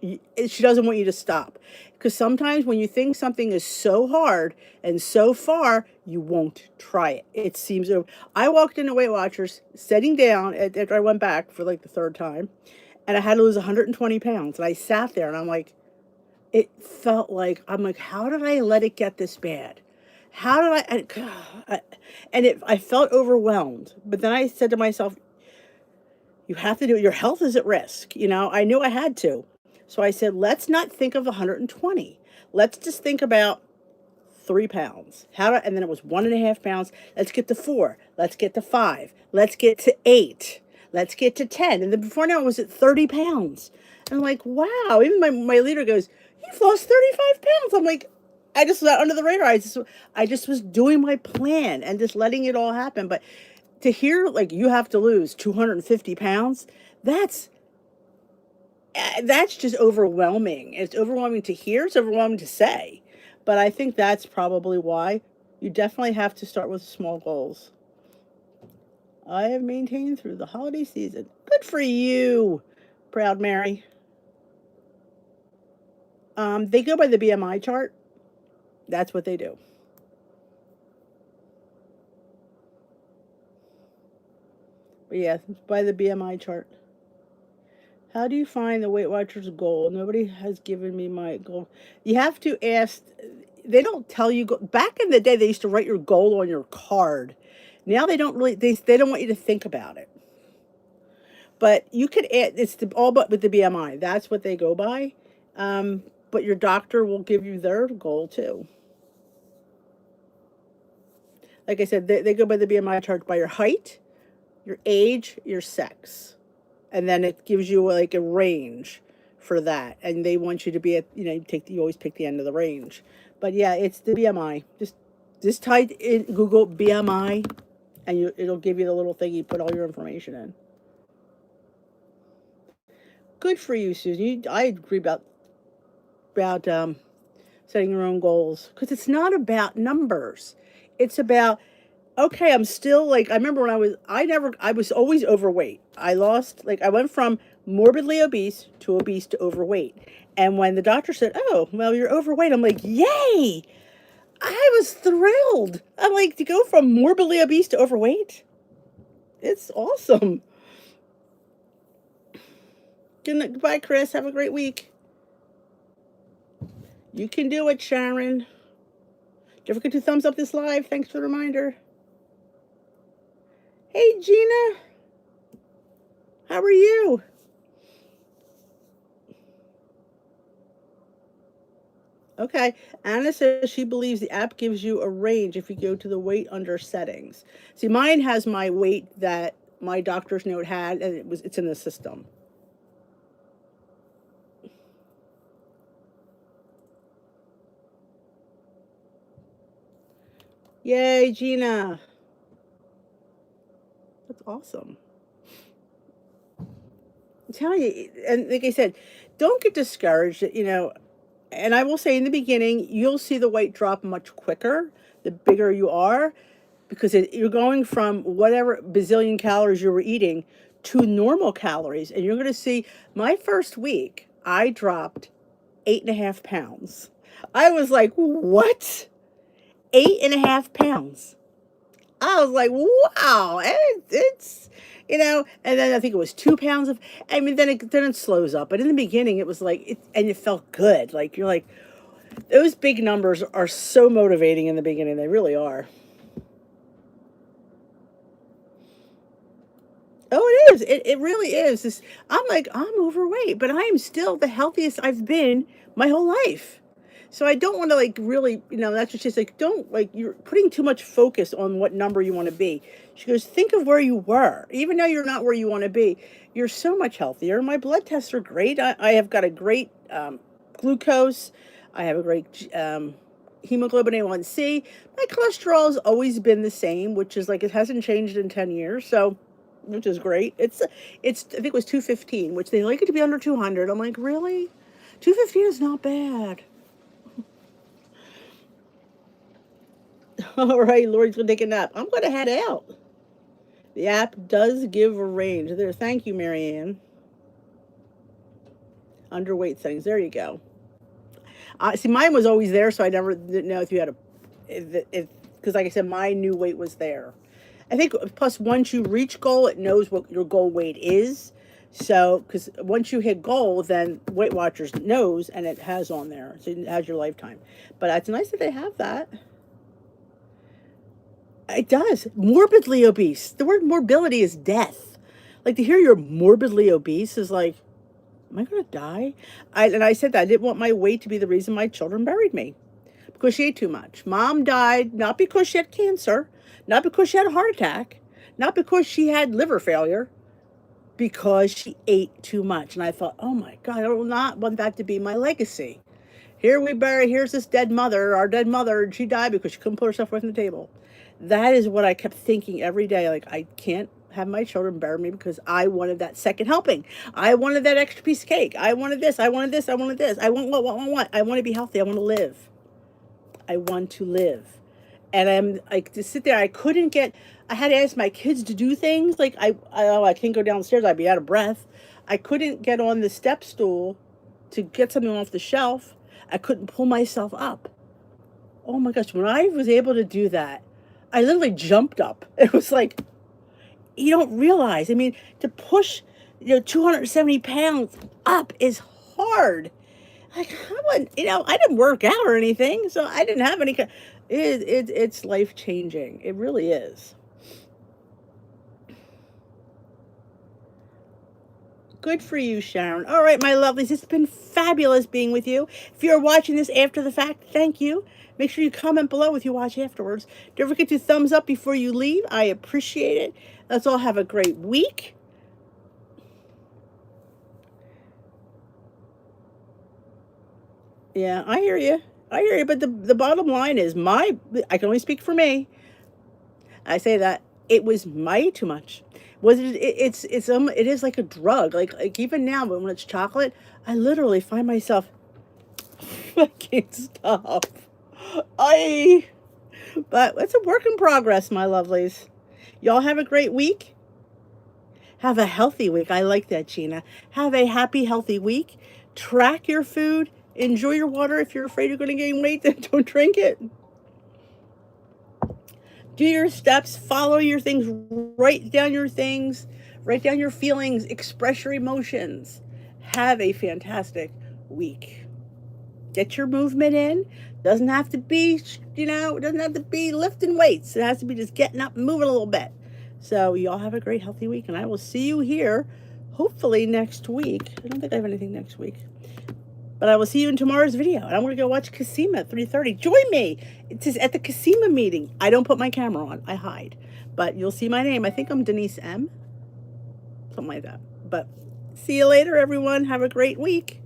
she doesn't want you to stop. Because sometimes when you think something is so hard and so far, you won't try it. It seems. I walked into Weight Watchers, sitting down after I went back for like the third time, and I had to lose 120 pounds. And I sat there and I'm like, it felt like, I'm like, how did I let it get this bad? How did I felt overwhelmed. But then I said to myself, you have to do it. Your health is at risk. I knew I had to. So I said, let's not think of 120. Let's just think about 3 pounds. And then it was 1.5 pounds. Let's get to 4. Let's get to 5. Let's get to 8. Let's get to 10. And then before now, I was at 30 pounds. And I'm like, wow. Even my leader goes, you've lost 35 pounds. I'm like, I just was under the radar. I just was doing my plan and just letting it all happen. But to hear like you have to lose 250 pounds, that's just overwhelming. It's overwhelming to hear, it's overwhelming to say. But I think that's probably why you definitely have to start with small goals. I have maintained through the holiday season. Good for you, proud Mary. They go by the BMI chart. That's what they do. But yeah, by the BMI chart. How do you find the Weight Watchers goal? Nobody has given me my goal. You have to ask. They don't tell you. Back in the day, they used to write your goal on your card. Now they don't really. They don't want you to think about it. But you could add. All but with the BMI. That's what they go by. But your doctor will give you their goal too. Like I said, they go by the BMI chart by your height, your age, your sex, and then it gives you like a range for that. And they want you to be at, you always pick the end of the range. But yeah, it's the BMI. Just type in Google BMI, and it'll give you the little thing you put all your information in. Good for you, Susan. I agree about setting your own goals because it's not about numbers. It's about, okay, I'm still like, I remember when I was always overweight. I went from morbidly obese to overweight. And when the doctor said, oh, well, you're overweight, I'm like, yay! I was thrilled. I'm like, to go from morbidly obese to overweight? It's awesome. Goodbye, Chris. Have a great week. You can do it, Sharon. Don't forget to thumbs up this live. Thanks for the reminder. Hey, Gina. How are you? Okay. Anna says she believes the app gives you a range if you go to the weight under settings. See, mine has my weight that my doctor's note had, and it's in the system. Yay, Gina. That's awesome. I'm telling you, and like I said, don't get discouraged. And I will say in the beginning, you'll see the weight drop much quicker the bigger you are, because you're going from whatever bazillion calories you were eating to normal calories. And you're going to see my first week, I dropped 8.5 pounds. I was like, what? 8.5 pounds. I was like, wow, and and then I think it was 2 pounds of. I mean, then it slows up, but in the beginning, it was like and it felt good. Like you're like, those big numbers are so motivating in the beginning. They really are. Oh, it is. It really is. I'm like, I'm overweight, but I am still the healthiest I've been my whole life. So I don't want to like really, that's what she's like, don't like, you're putting too much focus on what number you want to be. She goes, think of where you were. Even though you're not where you want to be, you're so much healthier. My blood tests are great. I have got a great glucose. I have a great hemoglobin A1C. My cholesterol has always been the same, which is like, it hasn't changed in 10 years. So which is great. It's I think it was 215, which they like it to be under 200. I'm like, really? 215 is not bad. All right, Lori's gonna take a nap. I'm gonna head out. The app does give a range there. Thank you, Marianne. Underweight settings. There you go. See, mine was always there, so I never didn't know if you had a if because like I said, my new weight was there. I think plus once you reach goal, it knows what your goal weight is. So, because once you hit goal, then Weight Watchers knows and it has on there. So it has your lifetime. But it's nice that they have that. It does. Morbidly obese. The word morbidity is death. Like to hear you're morbidly obese is like, am I going to die? And I said that I didn't want my weight to be the reason my children buried me because she ate too much. Mom died not because she had cancer, not because she had a heart attack, not because she had liver failure, because she ate too much. And I thought, oh my God, I do not want that to be my legacy. Here's this dead mother, our dead mother, and she died because she couldn't put herself away from the table. That is what I kept thinking every day. Like, I can't have my children bury me because I wanted that second helping. I wanted that extra piece of cake. I wanted this. I wanted this. I wanted this. I want what. I want to be healthy. I want to live. I want to live. And I'm like to sit there. I had to ask my kids to do things. Like I can't go downstairs. I'd be out of breath. I couldn't get on the step stool to get something off the shelf. I couldn't pull myself up. Oh my gosh. When I was able to do that, I literally jumped up. It was like, you don't realize. I mean, to push, 270 pounds up is hard. Like, I didn't work out or anything, so I didn't have any. It's life changing. It really is. Good for you, Sharon. All right, my lovelies, it's been fabulous being with you. If you're watching this after the fact, thank you. Make sure you comment below if you watch afterwards. Don't forget to thumbs up before you leave. I appreciate it. Let's all have a great week. Yeah, I hear you. I hear you. But the bottom line is I can only speak for me. I say that it was too much. Was it is like a drug. Like even now when it's chocolate, I literally find myself I can't stop. I but it's a work in progress, my lovelies. Y'all have a great week. Have a healthy week. I like that, Gina. Have a happy, healthy week. Track your food. Enjoy your water. If you're afraid you're going to gain weight, then don't drink it. Do your steps. Follow your things. Write down your things. Write down your feelings. Express your emotions. Have a fantastic week. Get your movement in. Doesn't have to be, it doesn't have to be lifting weights. It has to be just getting up and moving a little bit. So y'all have a great, healthy week, and I will see you here hopefully next week. I don't think I have anything next week. But I will see you in tomorrow's video. And I'm going to go watch Casima at 3:30. Join me. It says at the Casima meeting. I don't put my camera on. I hide. But you'll see my name. I think I'm Denise M. Something like that. But see you later, everyone. Have a great week.